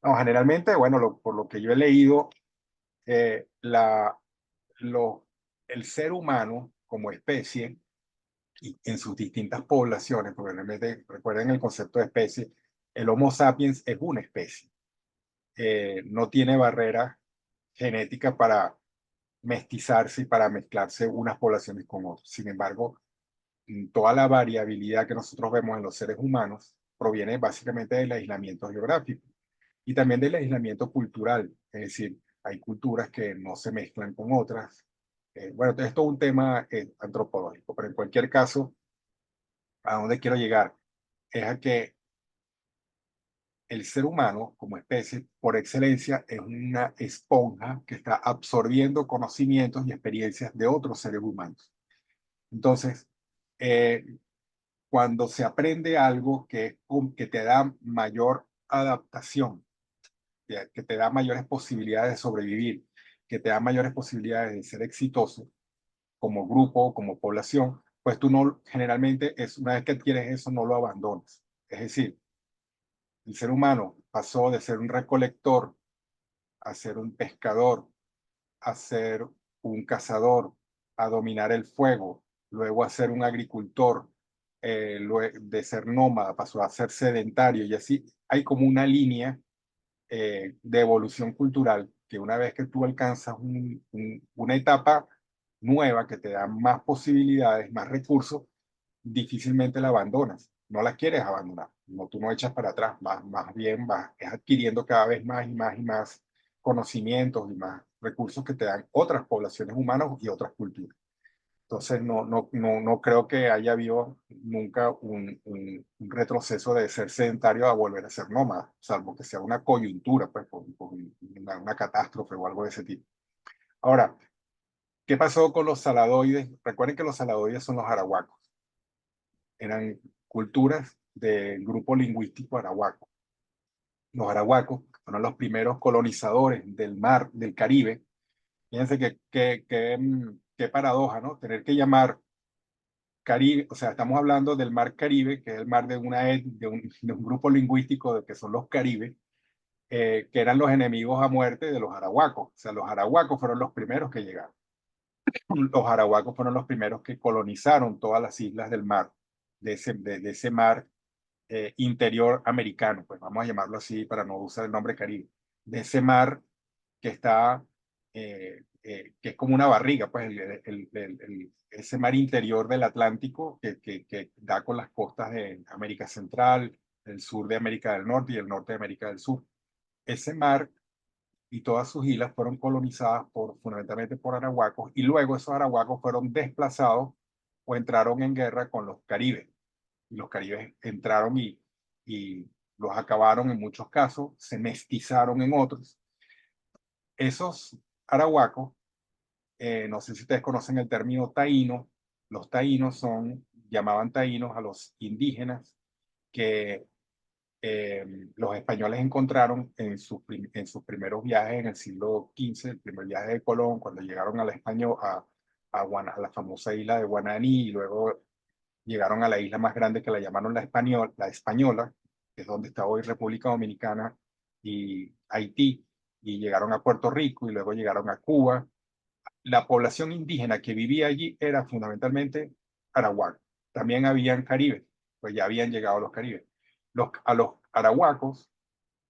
no, generalmente, bueno, por lo que yo he leído, eh, la, lo, el ser humano como especie y en sus distintas poblaciones, probablemente recuerden el concepto de especie, el Homo sapiens es una especie, no tiene barrera genética para mestizarse y para mezclarse unas poblaciones con otras. Sin embargo, toda la variabilidad que nosotros vemos en los seres humanos proviene básicamente del aislamiento geográfico y también del aislamiento cultural. Es decir, hay culturas que no se mezclan con otras. Bueno, esto es todo un tema antropológico, pero en cualquier caso, a dónde quiero llegar es a que el ser humano como especie, por excelencia, es una esponja que está absorbiendo conocimientos y experiencias de otros seres humanos. Entonces, eh, cuando se aprende algo que te da mayor adaptación, que te da mayores posibilidades de sobrevivir, que te da mayores posibilidades de ser exitoso como grupo, como población, pues tú no, generalmente, una vez que adquieres eso, no lo abandonas. Es decir, el ser humano pasó de ser un recolector a ser un pescador, a ser un cazador, a dominar el fuego, luego a ser un agricultor, de ser nómada pasó a ser sedentario y así hay como una línea de evolución cultural que una vez que tú alcanzas una etapa nueva que te da más posibilidades, más recursos, difícilmente la abandonas, no la quieres abandonar, no, tú no echas para atrás, más bien vas adquiriendo cada vez más y más y más conocimientos y más recursos que te dan otras poblaciones humanas y otras culturas. Entonces, no creo que haya habido nunca un retroceso de ser sedentario a volver a ser nómada, salvo que sea una coyuntura, pues, por una catástrofe o algo de ese tipo. Ahora, ¿qué pasó con los saladoides? Recuerden que los saladoides son los arahuacos. Eran culturas del grupo lingüístico arahuaco. Los arahuacos fueron los primeros colonizadores del mar del Caribe Fíjense qué paradoja, ¿no? Tener que llamar Caribe, o sea, estamos hablando del mar Caribe, que es el mar de, de un grupo lingüístico de que son los Caribes, que eran los enemigos a muerte de los arahuacos. O sea, los arahuacos fueron los primeros que llegaron. Los arahuacos fueron los primeros que colonizaron todas las islas del mar, de ese mar interior americano, pues vamos a llamarlo así para no usar el nombre Caribe, de ese mar que está, que es como una barriga, pues ese mar interior del Atlántico que da con las costas de América Central, el sur de América del Norte y el norte de América del Sur. Ese mar y todas sus islas fueron colonizadas fundamentalmente por arahuacos, y luego esos arahuacos fueron desplazados o entraron en guerra con los caribes. Y los caribes entraron y los acabaron en muchos casos, se mestizaron en otros. Esos arahuacos, no sé si ustedes conocen el término taíno. Los taínos llamaban taínos a los indígenas que los españoles encontraron en sus primeros viajes en el siglo XV, el primer viaje de Colón, cuando llegaron a la, Español, a la famosa isla de Guananí, y luego llegaron a la isla más grande que la llamaron la Española, que es donde está hoy República Dominicana y Haití, y llegaron a Puerto Rico y luego llegaron a Cuba. La población indígena que vivía allí era fundamentalmente arahuaco. También habían caribes, pues ya habían llegado los caribes. A los arahuacos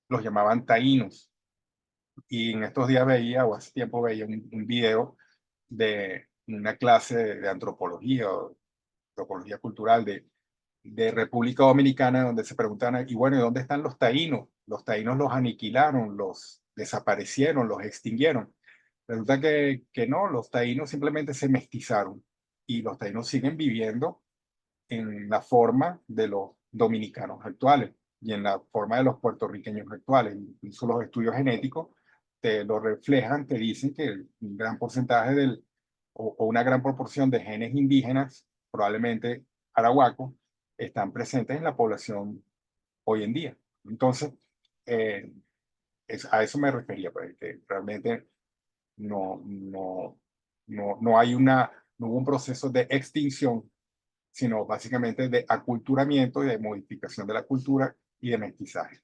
los llamaban taínos. Y en estos días veía, o hace tiempo veía un video de una clase de antropología o antropología cultural de República Dominicana, donde se preguntan, y bueno, ¿y dónde están los taínos? Los taínos los aniquilaron, los desaparecieron, los extinguieron. Resulta que no, los taínos simplemente se mestizaron, y los taínos siguen viviendo en la forma de los dominicanos actuales y en la forma de los puertorriqueños actuales. Incluso los estudios genéticos te lo reflejan, te dicen que un gran porcentaje o una gran proporción de genes indígenas, probablemente arahuacos, están presentes en la población hoy en día. Entonces, eh, a eso me refería, pues, que realmente no, no, no hubo un proceso de extinción, sino básicamente de aculturamiento y de modificación de la cultura y de mestizaje.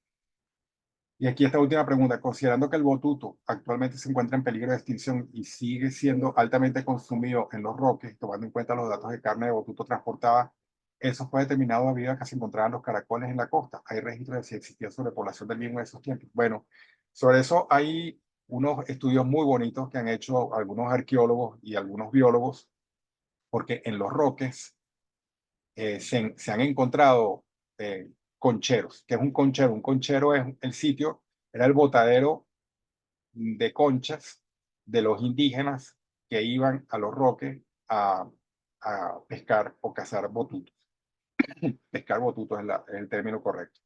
Y aquí esta última pregunta: considerando que el botuto actualmente se encuentra en peligro de extinción y sigue siendo altamente consumido en los roques, tomando en cuenta los datos de carne de botuto transportada, eso fue determinado debido a que se encontraban los caracoles en la costa. ¿Hay registros de si existía sobrepoblación del mismo en esos tiempos? Bueno, sobre eso hay unos estudios muy bonitos que han hecho algunos arqueólogos y algunos biólogos, porque en los roques se han encontrado concheros. ¿Qué es un conchero? Un conchero es el sitio, era el botadero de conchas de los indígenas que iban a los roques a pescar o cazar botutos. Pescar botutos es el término correcto.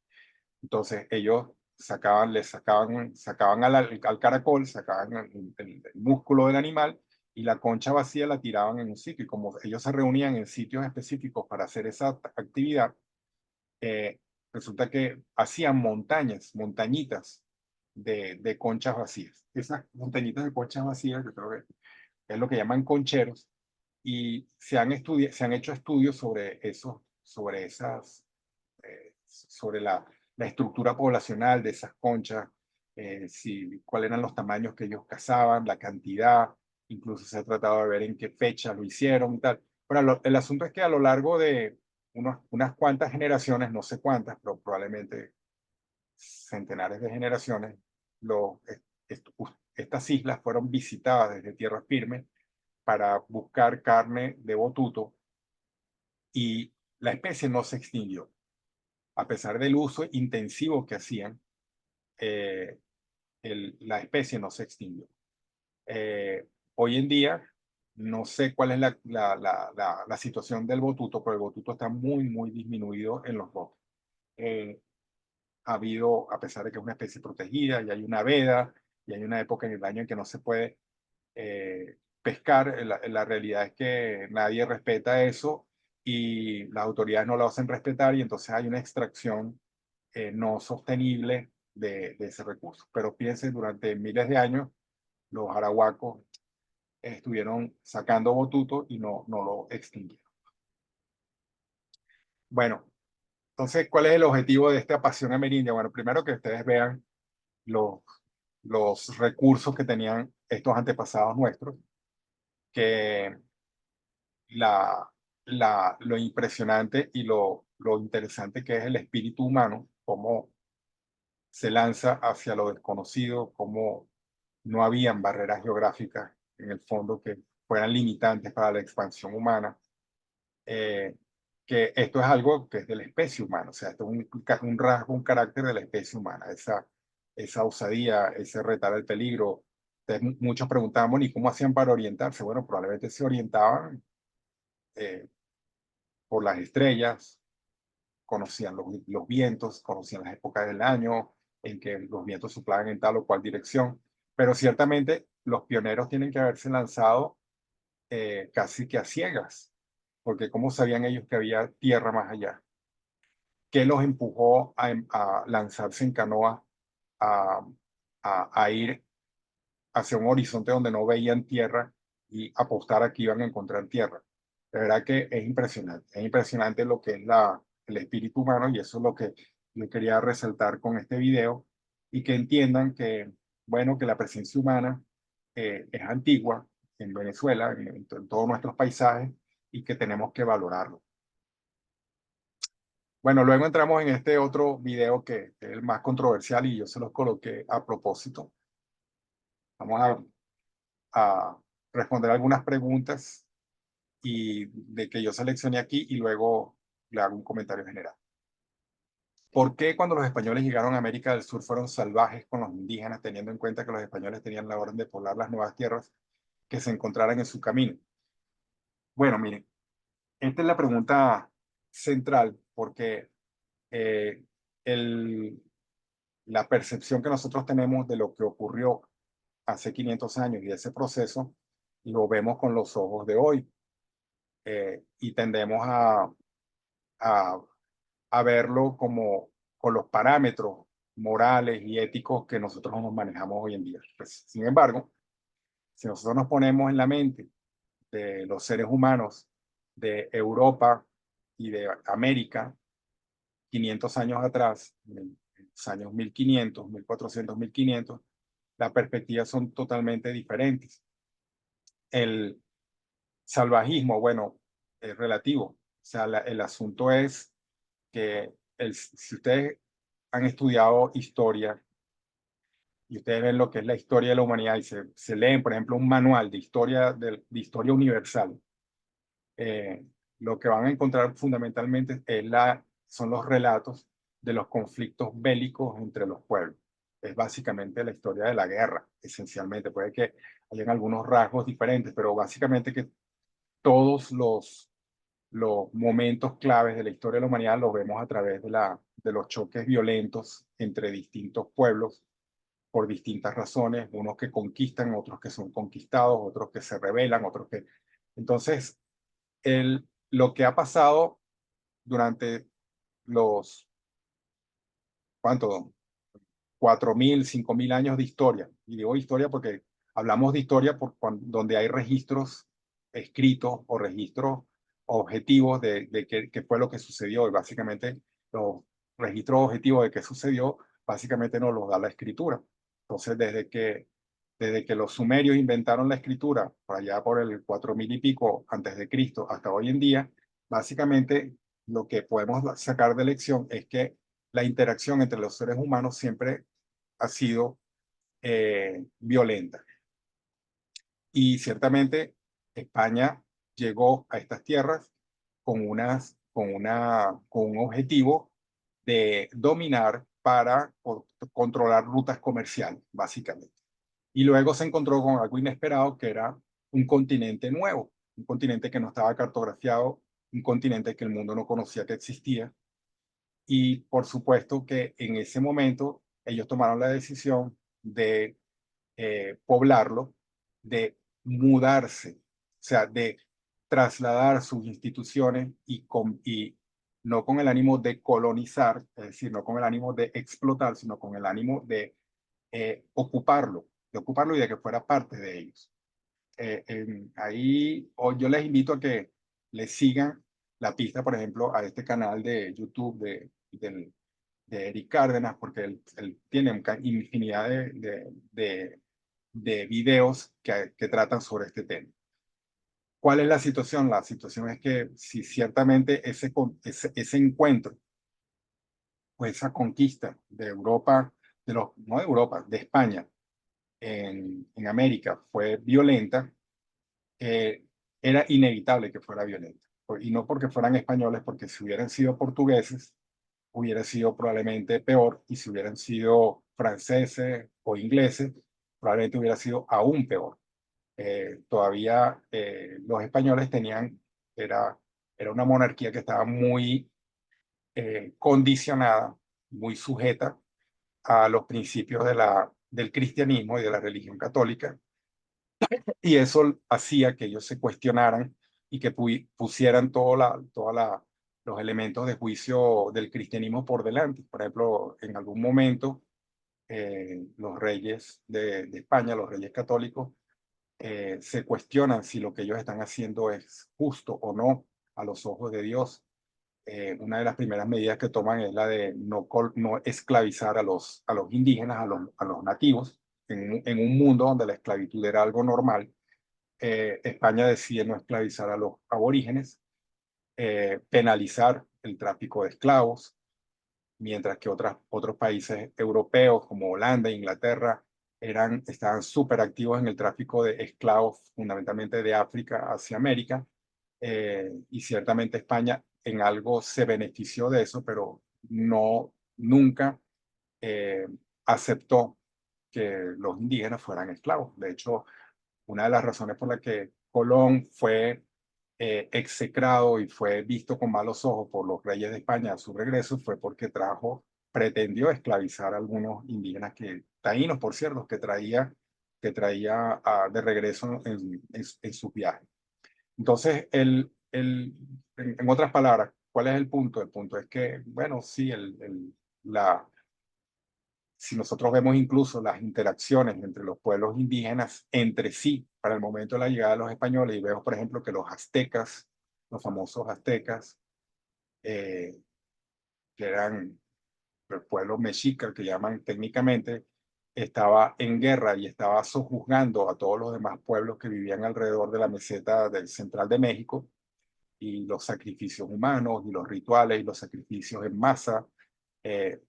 Entonces ellos sacaban al caracol, sacaban el músculo del animal, y la concha vacía la tiraban en un sitio. Y como ellos se reunían en sitios específicos para hacer esa actividad, eh, resulta que hacían montañitas de conchas vacías. Esas montañitas de conchas vacías, yo creo que es lo que llaman concheros, y se han hecho estudios sobre eso, sobre la estructura poblacional de esas conchas, cuáles eran los tamaños que ellos cazaban, la cantidad. Incluso se ha tratado de ver en qué fecha lo hicieron y tal. Pero el asunto es que a lo largo de unas cuantas generaciones, no sé cuántas, pero probablemente centenares de generaciones, los, estas islas fueron visitadas desde tierra firme para buscar carne de botuto, y la especie no se extinguió. A pesar del uso intensivo que hacían, eh, la especie no se extinguió. Hoy en día, no sé cuál es la situación del botuto, pero el botuto está muy disminuido en los bosques. Ha habido, a pesar de que es una especie protegida, y hay una veda, y hay una época en el año en que no se puede pescar, la realidad es que nadie respeta eso, y las autoridades no lo hacen respetar, y entonces hay una extracción no sostenible de ese recurso. Pero piensen, durante miles de años, los arahuacos estuvieron sacando botuto y no lo extinguieron. Bueno, entonces, ¿cuál es el objetivo de esta pasión amerindia? Bueno, primero que ustedes vean los, los recursos que tenían estos antepasados nuestros, que lo impresionante y lo interesante que es el espíritu humano, cómo se lanza hacia lo desconocido, cómo no habían barreras geográficas en el fondo que fueran limitantes para la expansión humana, eh, que esto es algo que es de la especie humana, o sea, esto es un rasgo, un carácter de la especie humana, esa osadía, ese retar al peligro. Entonces, muchos preguntaban, ¿y cómo hacían para orientarse? Bueno, probablemente se orientaban eh, por las estrellas, conocían los vientos, conocían las épocas del año en que los vientos soplaban en tal o cual dirección, pero ciertamente los pioneros tienen que haberse lanzado casi que a ciegas, porque ¿cómo sabían ellos que había tierra más allá? ¿Qué los empujó a lanzarse en canoa a, a ir hacia un horizonte donde no veían tierra y apostar a que iban a encontrar tierra? De verdad que es impresionante lo que es el espíritu humano y eso es lo que yo quería resaltar con este video y que entiendan que, bueno, que la presencia humana es antigua en Venezuela, en todos nuestros paisajes y que tenemos que valorarlo. Bueno, luego entramos en este otro video que es el más controversial y yo se los coloqué a propósito. Vamos a responder algunas preguntas y de que yo seleccioné aquí y luego le hago un comentario general. ¿Por qué cuando los españoles llegaron a América del Sur fueron salvajes con los indígenas, teniendo en cuenta que los españoles tenían la orden de poblar las nuevas tierras que se encontraran en su camino? Bueno, miren, esta es la pregunta central porque eh, el, la percepción que nosotros tenemos de lo que ocurrió hace 500 años y ese proceso lo vemos con los ojos de hoy y tendemos a, a verlo como con los parámetros morales y éticos que nosotros nos manejamos hoy en día. Pues, sin embargo, si nosotros nos ponemos en la mente de los seres humanos de Europa y de América, 500 años atrás, en los años 1500, 1400, 1500, las perspectivas son totalmente diferentes. El salvajismo, bueno, es relativo. O sea, el asunto es que si ustedes han estudiado historia y ustedes ven lo que es la historia de la humanidad y se leen, por ejemplo, un manual de historia universal, eh, lo que van a encontrar fundamentalmente son los relatos de los conflictos bélicos entre los pueblos. Es básicamente la historia de la guerra, esencialmente. Puede que hayan algunos rasgos diferentes, pero básicamente que todos los momentos claves de la historia de la humanidad los vemos a través de los choques violentos entre distintos pueblos por distintas razones, unos que conquistan, otros que son conquistados, otros que se rebelan, otros que... Entonces, lo que ha pasado durante los, ¿cuánto? 4.000, 5.000 años de historia. Y digo historia porque hablamos de historia donde hay registros escritos o registros objetivos de qué fue lo que sucedió. Y básicamente los registros objetivos de qué sucedió, básicamente nos los da la escritura. Entonces, desde que los sumerios inventaron la escritura, por allá por el 4.000 y pico antes de Cristo, hasta hoy en día, básicamente lo que podemos sacar de lección es que la interacción entre los seres humanos siempre ha sido violenta. Y ciertamente España llegó a estas tierras con un objetivo de dominar para controlar rutas comerciales, básicamente. Y luego se encontró con algo inesperado que era un continente nuevo, un continente que no estaba cartografiado, un continente que el mundo no conocía que existía. Y por supuesto que en ese momento ellos tomaron la decisión de poblarlo, de mudarse, o sea, de trasladar sus instituciones y no con el ánimo de colonizar, es decir, no con el ánimo de explotar, sino con el ánimo de ocuparlo y de que fuera parte de ellos. ahí yo les invito a que le sigan la pista, por ejemplo, a este canal de YouTube de Eric Cárdenas, porque él tiene infinidad de videos que tratan sobre este tema. ¿Cuál es la situación? La situación es que si ciertamente ese encuentro o esa conquista de Europa, no de Europa, de España en América fue violenta, era inevitable que fuera violenta. Y no porque fueran españoles, porque si hubieran sido portugueses, hubiera sido probablemente peor, y si hubieran sido franceses o ingleses, probablemente hubiera sido aún peor. Todavía los españoles era, era una monarquía que estaba muy condicionada, muy sujeta a los principios del cristianismo y de la religión católica, y eso hacía que ellos se cuestionaran y que pusieran los elementos de juicio del cristianismo por delante. Por ejemplo, en algún momento, los reyes de España, los reyes católicos, se cuestionan si lo que ellos están haciendo es justo o no a los ojos de Dios. Una de las primeras medidas que toman es la de no esclavizar a los indígenas, a los nativos, en un mundo donde la esclavitud era algo normal. España decide no esclavizar a los aborígenes, penalizar el tráfico de esclavos, mientras que otros países europeos como Holanda e Inglaterra estaban súper activos en el tráfico de esclavos, fundamentalmente de África hacia América, y ciertamente España en algo se benefició de eso, pero nunca eh, aceptó que los indígenas fueran esclavos. De hecho, una de las razones por la que Colón fue execrado y fue visto con malos ojos por los reyes de España a su regreso fue porque pretendió esclavizar a algunos indígenas taínos, por cierto, que traía de regreso en sus viajes. Entonces, en otras palabras, ¿cuál es el punto? El punto es que, bueno, sí, si nosotros vemos incluso las interacciones entre los pueblos indígenas entre sí para el momento de la llegada de los españoles, y vemos, por ejemplo, que los aztecas, los famosos aztecas, eh, que eran el pueblo mexica, que llaman técnicamente, estaba en guerra y estaba sojuzgando a todos los demás pueblos que vivían alrededor de la meseta del central de México, y los sacrificios humanos y los rituales y los sacrificios en masa. eh,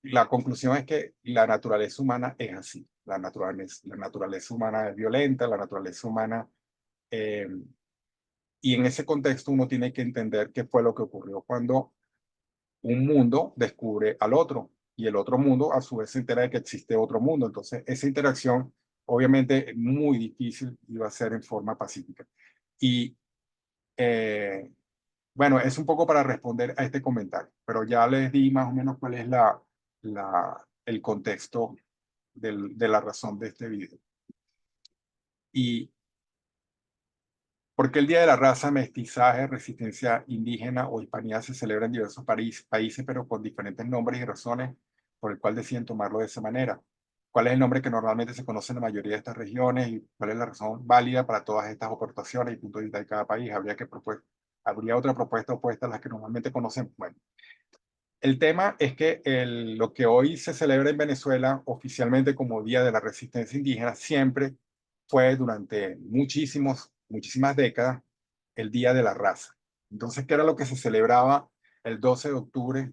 la conclusión es que la naturaleza humana es así. La naturaleza humana es violenta, la naturaleza humana, eh, y en ese contexto uno tiene que entender qué fue lo que ocurrió cuando un mundo descubre al otro y el otro mundo a su vez se entera de que existe otro mundo. Entonces, esa interacción obviamente muy difícil iba a ser en forma pacífica. Y eh, bueno, es un poco para responder a este comentario, pero ya les di más o menos cuál es el contexto de la razón de este video. Y porque el Día de la Raza, Mestizaje, Resistencia Indígena o Hispanidad se celebra en diversos países, pero con diferentes nombres y razones por el cual deciden tomarlo de esa manera. ¿Cuál es el nombre que normalmente se conoce en la mayoría de estas regiones y cuál es la razón válida para todas estas aportaciones y puntos de vista de cada país? ¿Habría otra propuesta opuesta a las que normalmente conocemos? Bueno, el tema es que lo que hoy se celebra en Venezuela oficialmente como Día de la Resistencia Indígena siempre fue durante muchísimas décadas el Día de la Raza. Entonces, ¿qué era lo que se celebraba el 12 de octubre?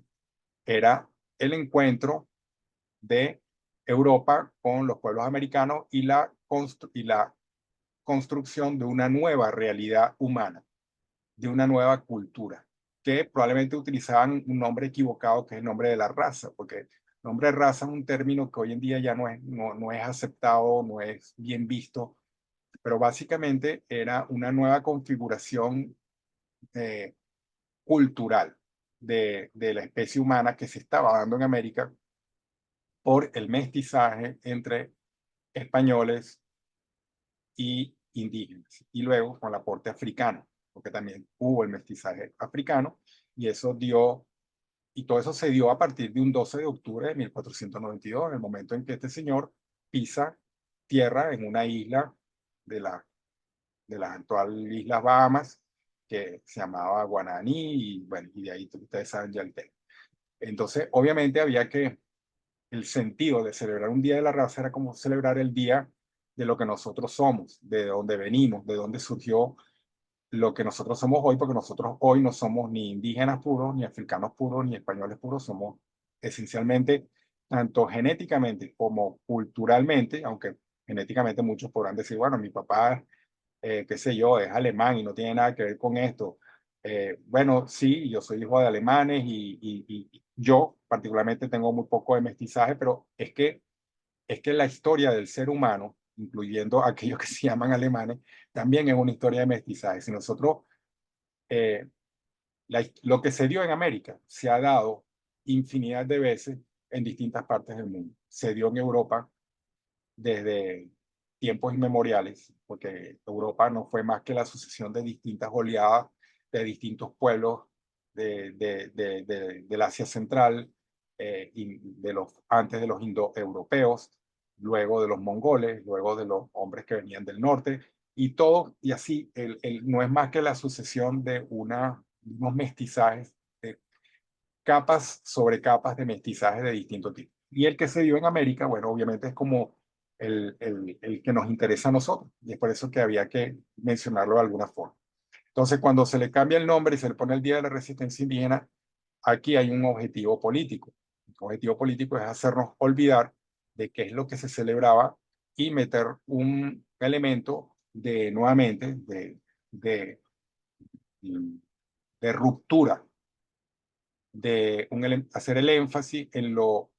Era el encuentro de Europa con los pueblos americanos y la construcción de una nueva realidad humana, de una nueva cultura, que probablemente utilizaban un nombre equivocado, que es el nombre de la raza, porque el nombre de raza es un término que hoy en día ya no es aceptado, no es bien visto, pero básicamente era una nueva configuración eh, cultural de la especie humana que se estaba dando en América por el mestizaje entre españoles y indígenas, y luego con el aporte africano, porque también hubo el mestizaje africano, y todo eso se dio a partir de un 12 de octubre de 1492, en el momento en que este señor pisa tierra en una isla de, la, de las actuales Islas Bahamas, que se llamaba Guananí, y bueno, y de ahí ustedes saben ya el tema. Entonces, obviamente había que, el sentido de celebrar un día de la raza era como celebrar el día de lo que nosotros somos, de dónde venimos, de dónde surgió lo que nosotros somos hoy, porque nosotros hoy no somos ni indígenas puros, ni africanos puros, ni españoles puros, somos esencialmente, tanto genéticamente como culturalmente, aunque genéticamente muchos podrán decir, bueno, mi papá, qué sé yo, es alemán y no tiene nada que ver con esto. Bueno, sí, yo soy hijo de alemanes y yo particularmente tengo muy poco de mestizaje, pero es que la historia del ser humano, incluyendo aquellos que se llaman alemanes, también es una historia de mestizaje. Si nosotros, eh, lo que se dio en América se ha dado infinidad de veces en distintas partes del mundo. Se dio en Europa desde tiempos inmemoriales, porque Europa no fue más que la sucesión de distintas oleadas de distintos pueblos del Asia Central, y de antes de los indoeuropeos, luego de los mongoles, luego de los hombres que venían del norte, y todo, y así, no es más que la sucesión de unos mestizajes, capas sobre capas de mestizaje de distintos tipos. Y el que se dio en América, bueno, obviamente es como el que nos interesa a nosotros, y es por eso que había que mencionarlo de alguna forma. Entonces, cuando se le cambia el nombre y se le pone el Día de la Resistencia Indígena, aquí hay un objetivo político. El objetivo político es hacernos olvidar de qué es lo que se celebraba y meter un elemento de, nuevamente, de, de ruptura, hacer el énfasis en lo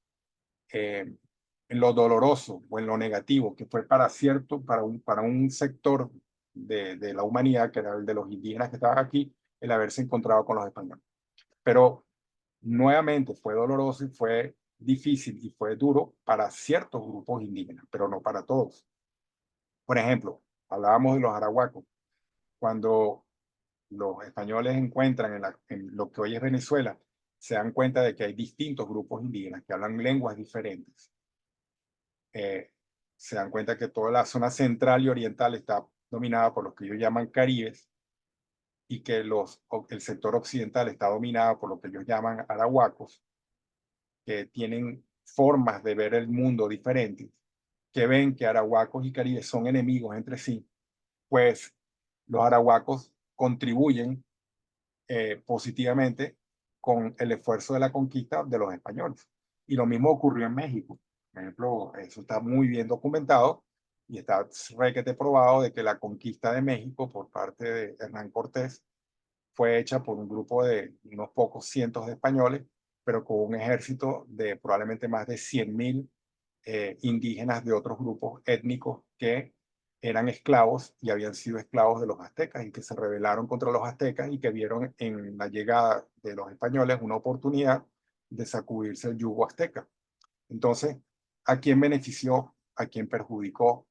doloroso o en lo negativo que fue para cierto, para un sector de la humanidad, que era el de los indígenas que estaban aquí, el haberse encontrado con los españoles. Pero nuevamente fue doloroso y fue difícil y fue duro para ciertos grupos indígenas, pero no para todos. Por ejemplo, hablábamos de los arahuacos. Cuando los españoles encuentran en lo que hoy es Venezuela, se dan cuenta de que hay distintos grupos indígenas que hablan lenguas diferentes. Se dan cuenta que toda la zona central y oriental está dominada por los que ellos llaman caribes, y que el sector occidental está dominado por lo que ellos llaman arahuacos, que tienen formas de ver el mundo diferentes, que ven que arahuacos y caribes son enemigos entre sí. Pues los arahuacos contribuyen positivamente con el esfuerzo de la conquista de los españoles. Y lo mismo ocurrió en México. Por ejemplo, eso está muy bien documentado y está requete probado de que la conquista de México por parte de Hernán Cortés fue hecha por un grupo de unos pocos cientos de españoles, pero con un ejército de probablemente más de 100.000 indígenas de otros grupos étnicos que eran esclavos y habían sido esclavos de los aztecas y que se rebelaron contra los aztecas y que vieron en la llegada de los españoles una oportunidad de sacudirse el yugo azteca. Entonces, ¿a quién benefició? ¿A quién perjudicó?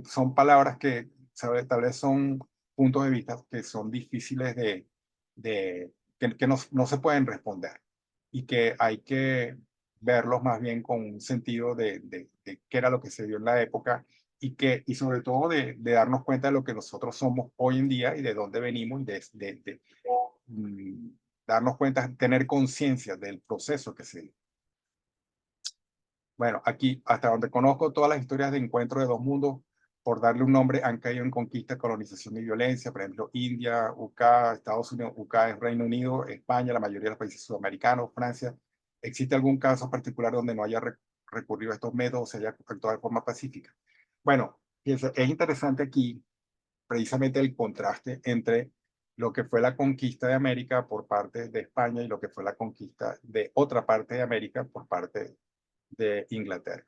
Son palabras que, ¿sabe? Tal vez son puntos de vista que son difíciles que no se pueden responder, y que hay que verlos más bien con un sentido de qué era lo que se dio en la época, y sobre todo de darnos cuenta de lo que nosotros somos hoy en día y de dónde venimos, y mm, darnos cuenta, tener conciencia del proceso que se dio. Bueno, aquí, hasta donde conozco, todas las historias de encuentro de dos mundos, por darle un nombre, han caído en conquista, colonización y violencia. Por ejemplo, India, UK, Estados Unidos, UK es Reino Unido, España, la mayoría de los países sudamericanos, Francia. ¿Existe algún caso particular donde no haya recurrido a estos métodos o se haya actuado de forma pacífica? Bueno, es interesante aquí precisamente el contraste entre lo que fue la conquista de América por parte de España y lo que fue la conquista de otra parte de América por parte de Inglaterra.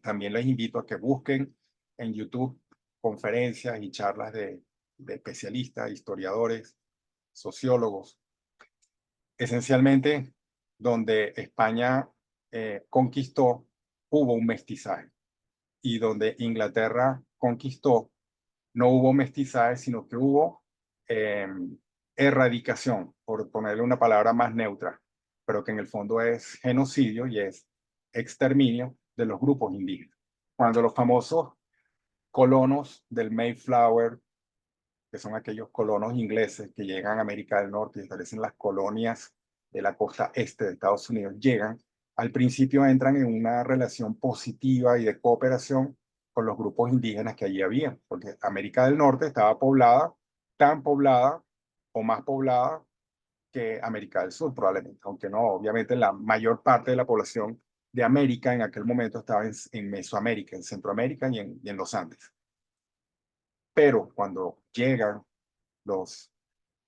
También les invito a que busquen en YouTube conferencias y charlas de especialistas, historiadores, sociólogos, esencialmente donde España conquistó, hubo un mestizaje, y donde Inglaterra conquistó, no hubo mestizaje, sino que hubo eh, erradicación, por ponerle una palabra más neutra, pero que en el fondo es genocidio y es exterminio de los grupos indígenas. cuando los famosos colonos del Mayflower, que son aquellos colonos ingleses que llegan a América del Norte y establecen las colonias de la costa este de Estados Unidos, llegan, al principio entran en una relación positiva y de cooperación con los grupos indígenas que allí había, porque América del Norte estaba poblada, tan poblada o más poblada que América del Sur, probablemente, aunque no, obviamente la mayor parte de la población de América en aquel momento estaba en Mesoamérica, en Centroamérica y en los Andes. Pero cuando llegan los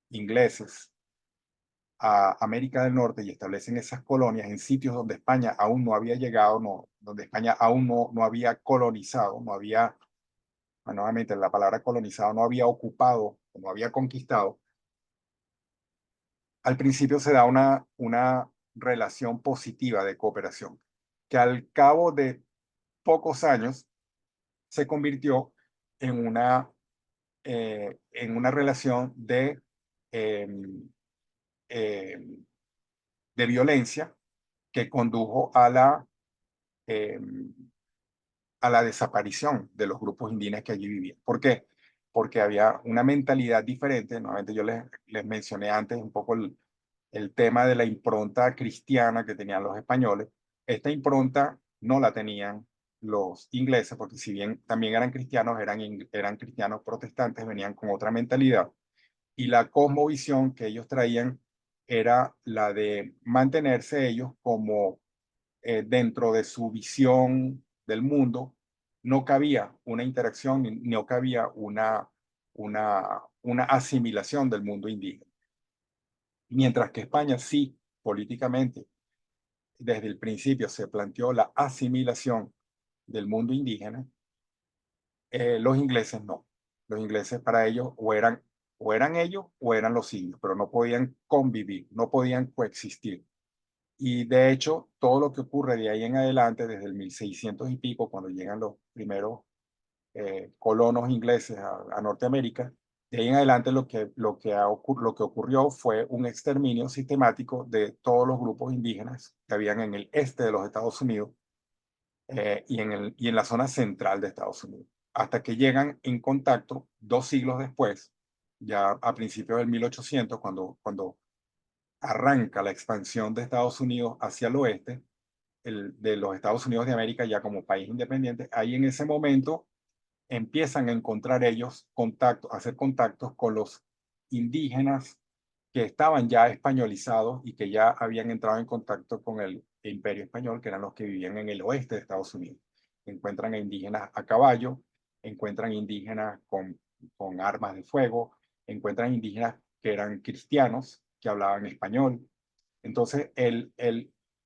ingleses a América del Norte y establecen esas colonias en sitios donde España aún no había llegado, no, donde España aún no había colonizado, no había, bueno, nuevamente la palabra colonizado, no había ocupado, no había conquistado, al principio se da una relación positiva de cooperación, que al cabo de pocos años se convirtió en una relación eh, eh, de violencia que condujo eh, a la desaparición de los grupos indígenas que allí vivían. ¿Por qué? Porque había una mentalidad diferente. Nuevamente yo les mencioné antes un poco el tema de la impronta cristiana que tenían los españoles. Esta impronta no la tenían los ingleses, porque si bien también eran cristianos, eran cristianos protestantes, venían con otra mentalidad. Y la cosmovisión que ellos traían era la de mantenerse ellos como dentro de su visión del mundo, no cabía una interacción, no cabía una asimilación del mundo indígena. Mientras que España sí, políticamente, desde el principio se planteó la asimilación del mundo indígena, los ingleses no. Los ingleses para ellos o eran ellos o eran los indios, pero no podían convivir, no podían coexistir. Y de hecho, todo lo que ocurre de ahí en adelante, desde el 1600 y pico, cuando llegan los primeros colonos ingleses a Norteamérica, de ahí en adelante lo que ocurrió fue un exterminio sistemático de todos los grupos indígenas que habían en el este de los Estados Unidos y en la zona central de Estados Unidos, hasta que llegan en contacto 2 siglos después, ya a principios del 1800, cuando arranca la expansión de Estados Unidos hacia el oeste, de los Estados Unidos de América ya como país independiente. Ahí en ese momento empiezan a encontrar ellos contactos, a hacer contactos con los indígenas que estaban ya españolizados y que ya habían entrado en contacto con el imperio español, que eran los que vivían en el oeste de Estados Unidos. Encuentran a indígenas a caballo, encuentran indígenas con armas de fuego, encuentran indígenas que eran cristianos, que hablaban español. Entonces,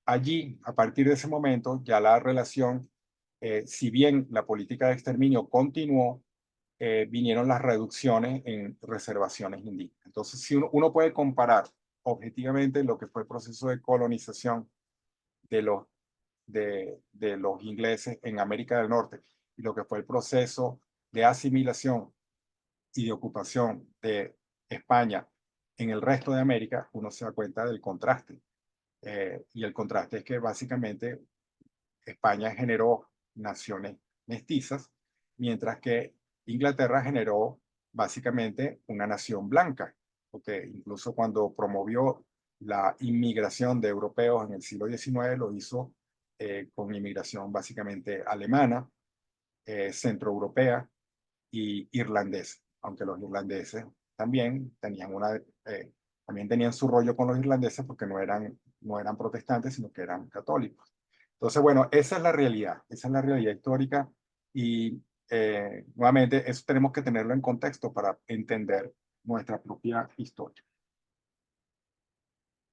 allí, a partir de ese momento, ya la relación, si bien la política de exterminio continuó, vinieron las reducciones en reservaciones indígenas. Entonces, si uno puede comparar objetivamente lo que fue el proceso de colonización de de los ingleses en América del Norte y lo que fue el proceso de asimilación y de ocupación de España en el resto de América, uno se da cuenta del contraste. Y el contraste es que básicamente España generó naciones mestizas, mientras que Inglaterra generó básicamente una nación blanca, porque incluso cuando promovió la inmigración de europeos en el siglo XIX, lo hizo con inmigración básicamente alemana, centroeuropea y irlandesa, aunque los irlandeses también también tenían su rollo con los irlandeses porque no eran protestantes, sino que eran católicos. Entonces, bueno, esa es la realidad histórica y nuevamente eso tenemos que tenerlo en contexto para entender nuestra propia historia.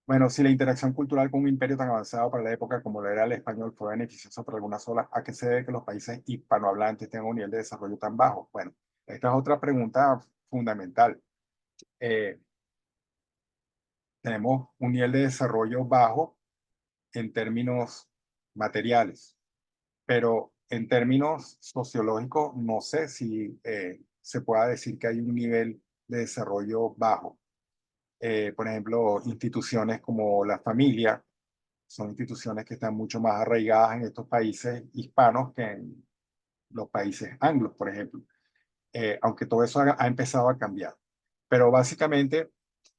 Bueno, si la interacción cultural con un imperio tan avanzado para la época como lo era el español fue beneficiosa para algunas olas, ¿a qué se debe que los países hispanohablantes tengan un nivel de desarrollo tan bajo? Bueno, esta es otra pregunta fundamental. Eh, Tenemos un nivel de desarrollo bajo en términos materiales, pero en términos sociológicos no sé si se pueda decir que hay un nivel de desarrollo bajo. Por ejemplo, instituciones como la familia son instituciones que están mucho más arraigadas en estos países hispanos los países anglos, por ejemplo, aunque todo eso ha empezado a cambiar. Pero básicamente,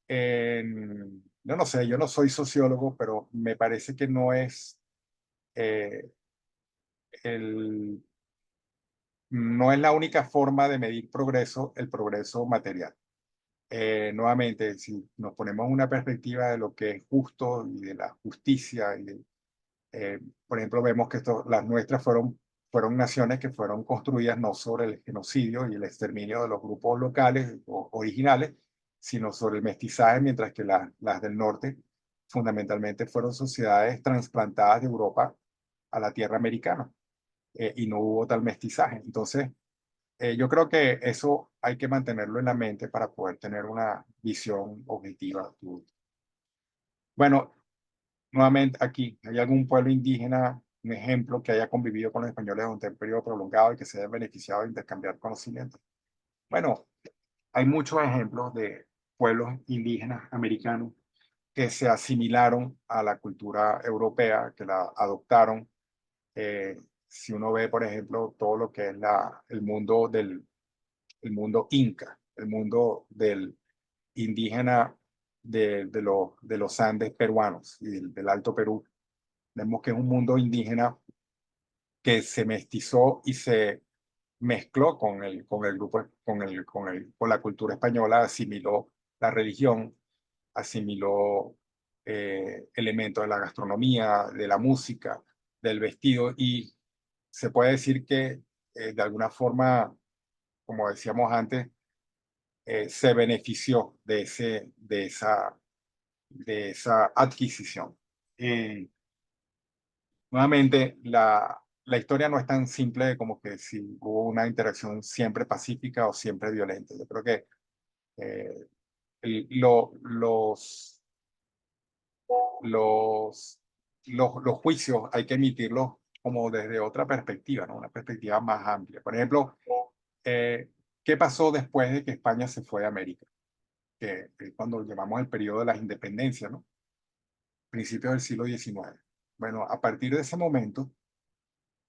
yo no sé, yo no soy sociólogo, pero me parece que no es, eh, el, no es la única forma de medir progreso, el progreso material. Nuevamente, si nos ponemos una perspectiva de lo que es justo y de la justicia, por ejemplo, vemos que las nuestras fueron naciones que fueron construidas no sobre el genocidio y el exterminio de los grupos locales o originales, sino sobre el mestizaje, mientras que las del norte fundamentalmente fueron sociedades trasplantadas de Europa a la tierra americana, y no hubo tal mestizaje. Entonces, yo creo que eso hay que mantenerlo en la mente para poder tener una visión objetiva. Bueno, nuevamente aquí, ¿hay algún pueblo indígena, un ejemplo, que haya convivido con los españoles durante un periodo prolongado y que se haya beneficiado de intercambiar conocimientos? Bueno, hay muchos ejemplos de pueblos indígenas americanos que se asimilaron a la cultura europea, que la adoptaron. Si uno ve, por ejemplo, todo lo que es el mundo inca, el mundo del indígena de los Andes peruanos y del Alto Perú, vemos que es un mundo indígena que se mestizó y se mezcló con el grupo, con la cultura española, asimiló la religión, asimiló elementos de la gastronomía, de la música, del vestido, y se puede decir que de alguna forma, como decíamos antes, se benefició de esa adquisición. Eh, Nuevamente, la historia no es tan simple como que si hubo una interacción siempre pacífica o siempre violenta. Yo creo que eh, el- lo- los juicios hay que emitirlos como desde otra perspectiva, ¿no? Una perspectiva más amplia. Por ejemplo, eh, ¿qué pasó después de que España se fue a América? Que cuando llevamos el periodo de las independencias, ¿no? Principios del siglo XIX. Bueno, a partir de ese momento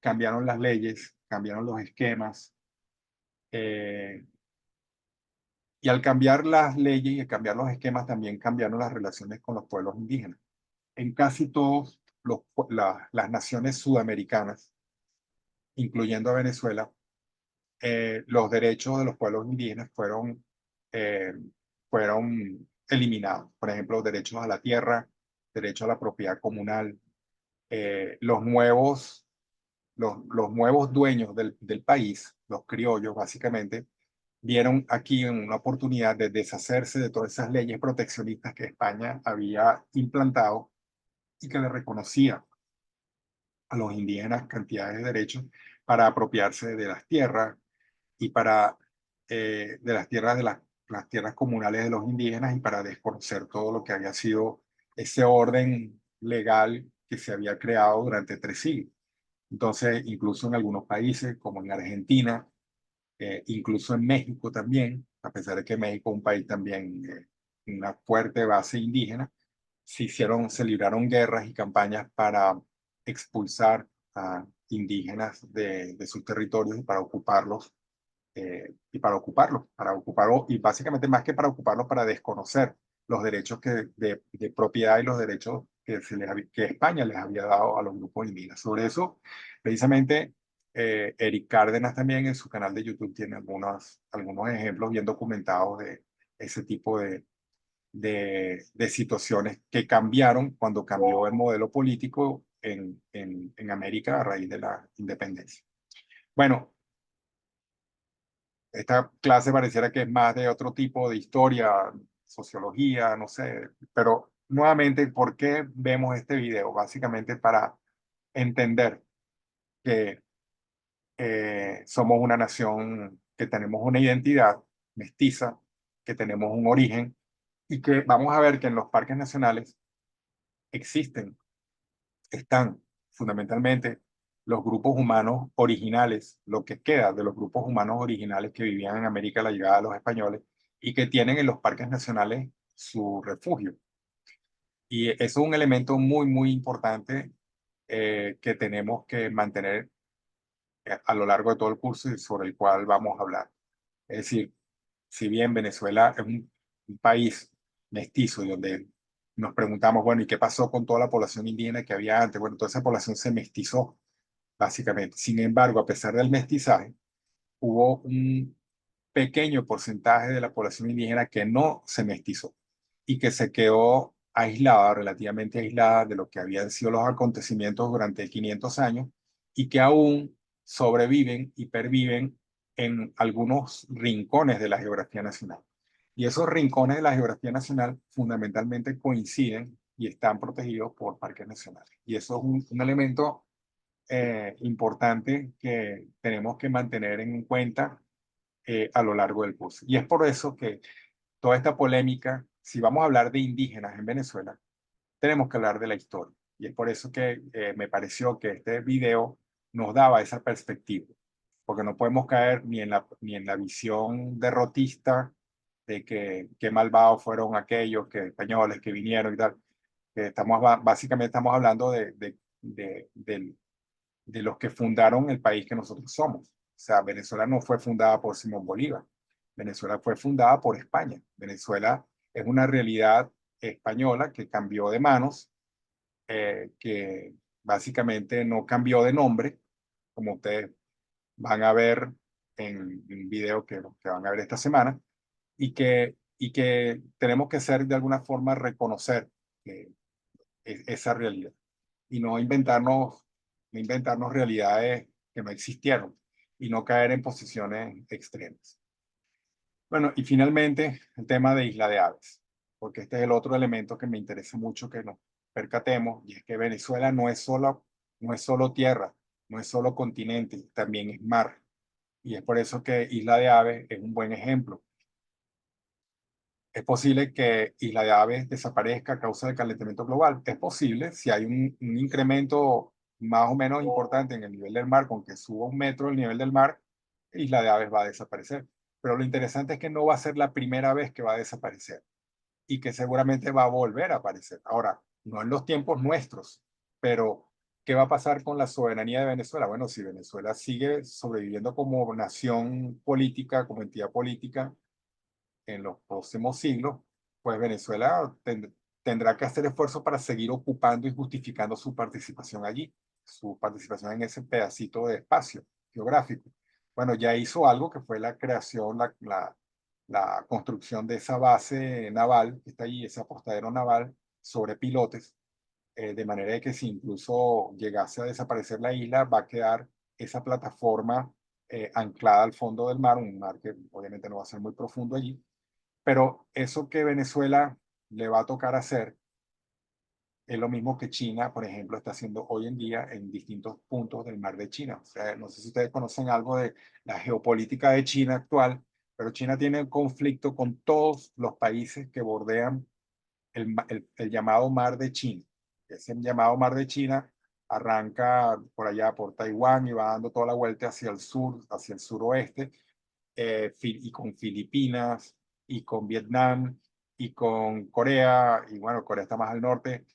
cambiaron las leyes, cambiaron los esquemas, eh, y al cambiar las leyes y al cambiar los esquemas también cambiaron las relaciones con los pueblos indígenas. En casi todas las naciones sudamericanas, incluyendo a Venezuela, los derechos de los pueblos indígenas eh, fueron eliminados. Por ejemplo, derechos a la tierra, derecho a la propiedad comunal. Los nuevos dueños del país, los criollos básicamente, vieron aquí una oportunidad de deshacerse de todas esas leyes proteccionistas que España había implantado y que le reconocía a los indígenas cantidades de derechos para apropiarse de las tierras y de las tierras las tierras comunales de los indígenas, y para desconocer todo lo que había sido ese orden legal que se había creado durante 3 siglos. Entonces, incluso en algunos países, como en Argentina, incluso en México también, a pesar de que México es un país también, una fuerte base indígena, se libraron guerras y campañas para expulsar a indígenas de sus territorios y para ocuparlos, para ocuparlos, y básicamente más que para ocuparlos, para desconocer los derechos de propiedad y los derechos que España les había dado a los grupos indígenas. Sobre eso, precisamente, Eric Cárdenas también en su canal de YouTube tiene algunos ejemplos bien documentados de ese tipo de situaciones que cambiaron cuando cambió el modelo político en América a raíz de la independencia. Bueno, esta clase pareciera que es más de otro tipo de historia, sociología, no sé, pero nuevamente, ¿por qué vemos este video? Básicamente para entender que somos una nación que tenemos una identidad mestiza, que tenemos un origen, y que vamos a ver que en los parques nacionales existen, están fundamentalmente los grupos humanos originales, lo que queda de los grupos humanos originales que vivían en América a la llegada de los españoles y que tienen en los parques nacionales su refugio. Y eso es un elemento muy, muy importante, que tenemos que mantener a lo largo de todo el curso y sobre el cual vamos a hablar. Es decir, si bien Venezuela es un país mestizo y donde nos preguntamos, bueno, ¿y qué pasó con toda la población indígena que había antes? Bueno, toda esa población se mestizó, básicamente. Sin embargo, a pesar del mestizaje, hubo un pequeño porcentaje de la población indígena que no se mestizó y que se quedó aislada, relativamente aislada de lo que habían sido los acontecimientos durante 500 años y que aún sobreviven y perviven en algunos rincones de la geografía nacional. Y esos rincones de la geografía nacional fundamentalmente coinciden y están protegidos por parques nacionales. Y eso es un elemento importante que tenemos que mantener en cuenta a lo largo del curso. Y es por eso que toda esta polémica, si vamos a hablar de indígenas en Venezuela, tenemos que hablar de la historia. Y es por eso que me pareció que este video nos daba esa perspectiva, porque no podemos caer ni en la visión derrotista de que qué malvados fueron aquellos que, españoles que vinieron y tal. Que estamos, básicamente estamos hablando de los que fundaron el país que nosotros somos. O sea, Venezuela no fue fundada por Simón Bolívar. Venezuela fue fundada por España. Venezuela es una realidad española que cambió de manos, que básicamente no cambió de nombre, como ustedes van a ver en un video que van a ver esta semana, y que tenemos que ser de alguna forma reconocer esa realidad y no inventarnos realidades que no existieron y no caer en posiciones extremas. Bueno, y finalmente el tema de Isla de Aves, porque este es el otro elemento que me interesa mucho que nos percatemos, y es que Venezuela no es solo tierra, no es solo continente, también es mar. Y es por eso que Isla de Aves es un buen ejemplo. ¿Es posible que Isla de Aves desaparezca a causa del calentamiento global? Es posible si hay un incremento más o menos importante en el nivel del mar, con que suba 1 metro el nivel del mar, Isla de Aves va a desaparecer. Pero lo interesante es que no va a ser la primera vez que va a desaparecer y que seguramente va a volver a aparecer. Ahora, no en los tiempos nuestros, pero ¿qué va a pasar con la soberanía de Venezuela? Bueno, si Venezuela sigue sobreviviendo como nación política, como entidad política, en los próximos siglos, pues Venezuela tendrá que hacer esfuerzo para seguir ocupando y justificando su participación allí, su participación en ese pedacito de espacio geográfico. Bueno, ya hizo algo que fue la creación, la construcción de esa base naval que está allí, ese apostadero naval sobre pilotes, de manera de que si incluso llegase a desaparecer la isla, va a quedar esa plataforma anclada al fondo del mar, un mar que obviamente no va a ser muy profundo allí, pero eso que Venezuela le va a tocar hacer es lo mismo que China, por ejemplo, está haciendo hoy en día en distintos puntos del mar de China. O sea, no sé si ustedes conocen algo de la geopolítica de China actual, pero China tiene un conflicto con todos los países que bordean el llamado mar de China. Ese llamado mar de China arranca por allá, por Taiwán, y va dando toda la vuelta hacia el sur, hacia el suroeste, y con Filipinas, y con Vietnam, y con Corea, y bueno, Corea está más al norte,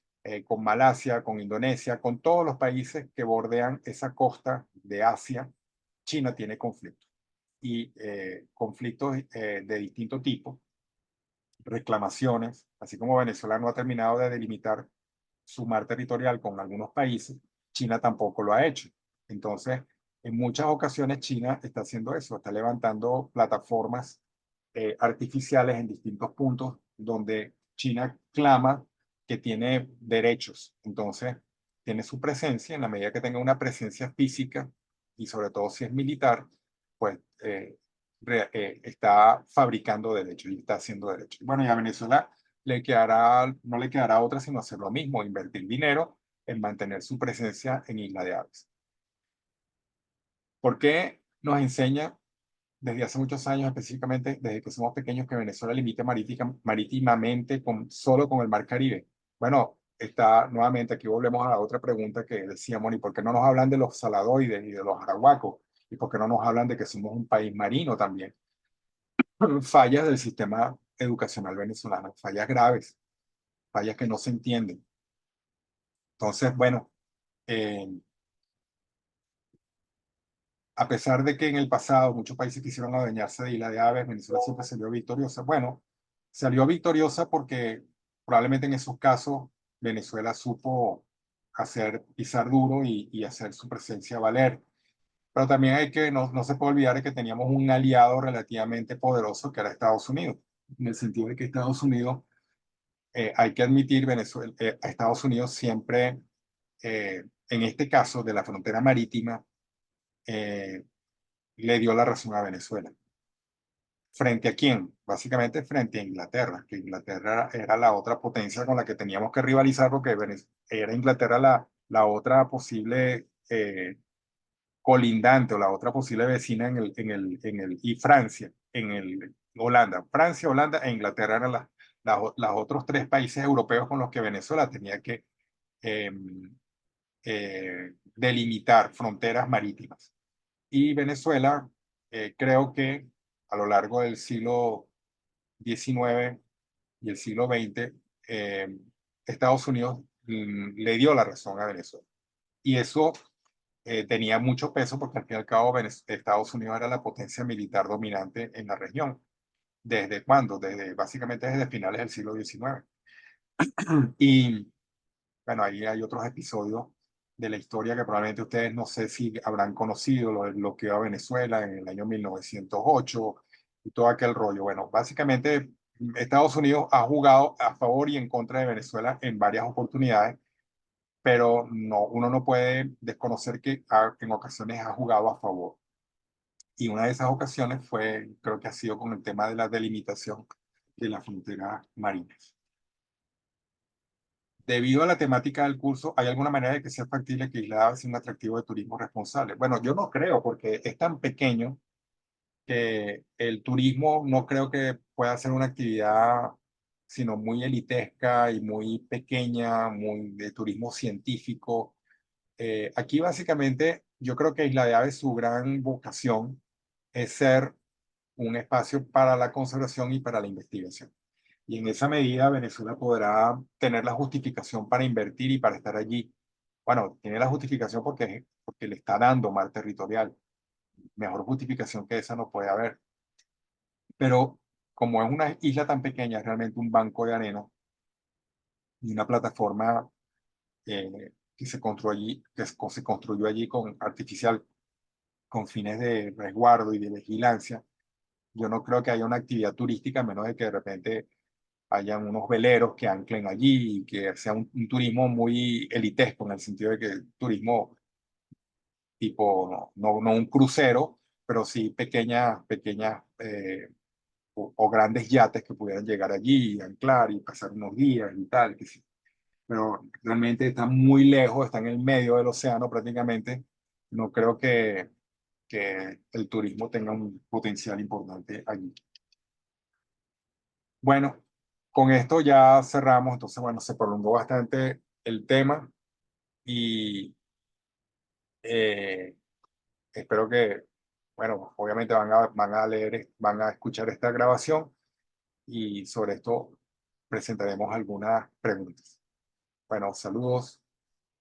con Malasia, con Indonesia, con todos los países que bordean esa costa de Asia. China tiene conflictos, y conflictos de distinto tipo, reclamaciones, así como Venezuela no ha terminado de delimitar su mar territorial con algunos países, China tampoco lo ha hecho. Entonces, en muchas ocasiones China está haciendo eso, está levantando plataformas artificiales en distintos puntos donde China clama que tiene derechos. Entonces, tiene su presencia, en la medida que tenga una presencia física y sobre todo si es militar, pues está fabricando derechos y está haciendo derechos. Bueno, y a Venezuela no le quedará otra sino hacer lo mismo, invertir dinero en mantener su presencia en Isla de Aves. ¿Por qué nos enseña desde hace muchos años, específicamente desde que somos pequeños, que Venezuela limita marítimamente solo con el Mar Caribe? Bueno, está nuevamente, aquí volvemos a la otra pregunta que decíamos, ¿y por qué no nos hablan de los saladoides y de los arahuacos? ¿Y por qué no nos hablan de que somos un país marino también? Fallas del sistema educacional venezolano, fallas graves, fallas que no se entienden. Entonces, bueno, eh, a pesar de que en el pasado muchos países quisieron adueñarse de Isla de Aves, Venezuela siempre salió victoriosa. Bueno, salió victoriosa porque probablemente en esos casos Venezuela supo hacer pisar duro y hacer su presencia valer. Pero también no se puede olvidar de que teníamos un aliado relativamente poderoso que era Estados Unidos, en el sentido de que Estados Unidos, hay que admitir, Venezuela, a Estados Unidos siempre, en este caso de la frontera marítima, eh, le dio la razón a Venezuela. ¿Frente a quién? Básicamente frente a Inglaterra, que Inglaterra era la otra potencia con la que teníamos que rivalizar porque era Inglaterra la otra posible colindante o la otra posible vecina y Francia, en el Holanda. Francia, Holanda e Inglaterra eran las otros tres países europeos con los que Venezuela tenía que eh, delimitar fronteras marítimas. Y Venezuela, creo que a lo largo del siglo XIX y el siglo XX, eh, Estados Unidos le dio la razón a Venezuela. Y eso tenía mucho peso porque al fin y al cabo Estados Unidos era la potencia militar dominante en la región. ¿Desde cuándo? Básicamente desde finales del siglo XIX. Y bueno, ahí hay otros episodios de la historia que probablemente ustedes no sé si habrán conocido, lo que iba a Venezuela en el año 1908 y todo aquel rollo. Bueno, básicamente Estados Unidos ha jugado a favor y en contra de Venezuela en varias oportunidades, pero no, uno no puede desconocer que en ocasiones ha jugado a favor. Y una de esas ocasiones creo que ha sido con el tema de la delimitación de las fronteras marinas. Debido a la temática del curso, ¿hay alguna manera de que sea factible que Isla Ave sea un atractivo de turismo responsable? Bueno, yo no creo, porque es tan pequeño que el turismo no creo que pueda ser una actividad sino muy elitesca y muy pequeña, muy de turismo científico. Aquí básicamente yo creo que Isla de Aves su gran vocación es ser un espacio para la conservación y para la investigación. Y en esa medida Venezuela podrá tener la justificación para invertir y para estar allí. Bueno, tiene la justificación porque le está dando mar territorial. Mejor justificación que esa no puede haber. Pero como es una isla tan pequeña, es realmente un banco de arena y una plataforma que se construyó allí con artificial, con fines de resguardo y de vigilancia. Yo no creo que haya una actividad turística, a menos de que de repente hayan unos veleros que anclen allí y que sea un turismo muy elitesco, en el sentido de que turismo tipo, no un crucero, pero sí pequeñas o grandes yates que pudieran llegar allí, anclar y pasar unos días y tal. Que sí. Pero realmente está muy lejos, está en el medio del océano prácticamente. No creo que el turismo tenga un potencial importante allí. Bueno, con esto ya cerramos, entonces bueno, se prolongó bastante el tema y eh, espero que, bueno, obviamente van a leer, van a escuchar esta grabación y sobre esto presentaremos algunas preguntas. Bueno, saludos.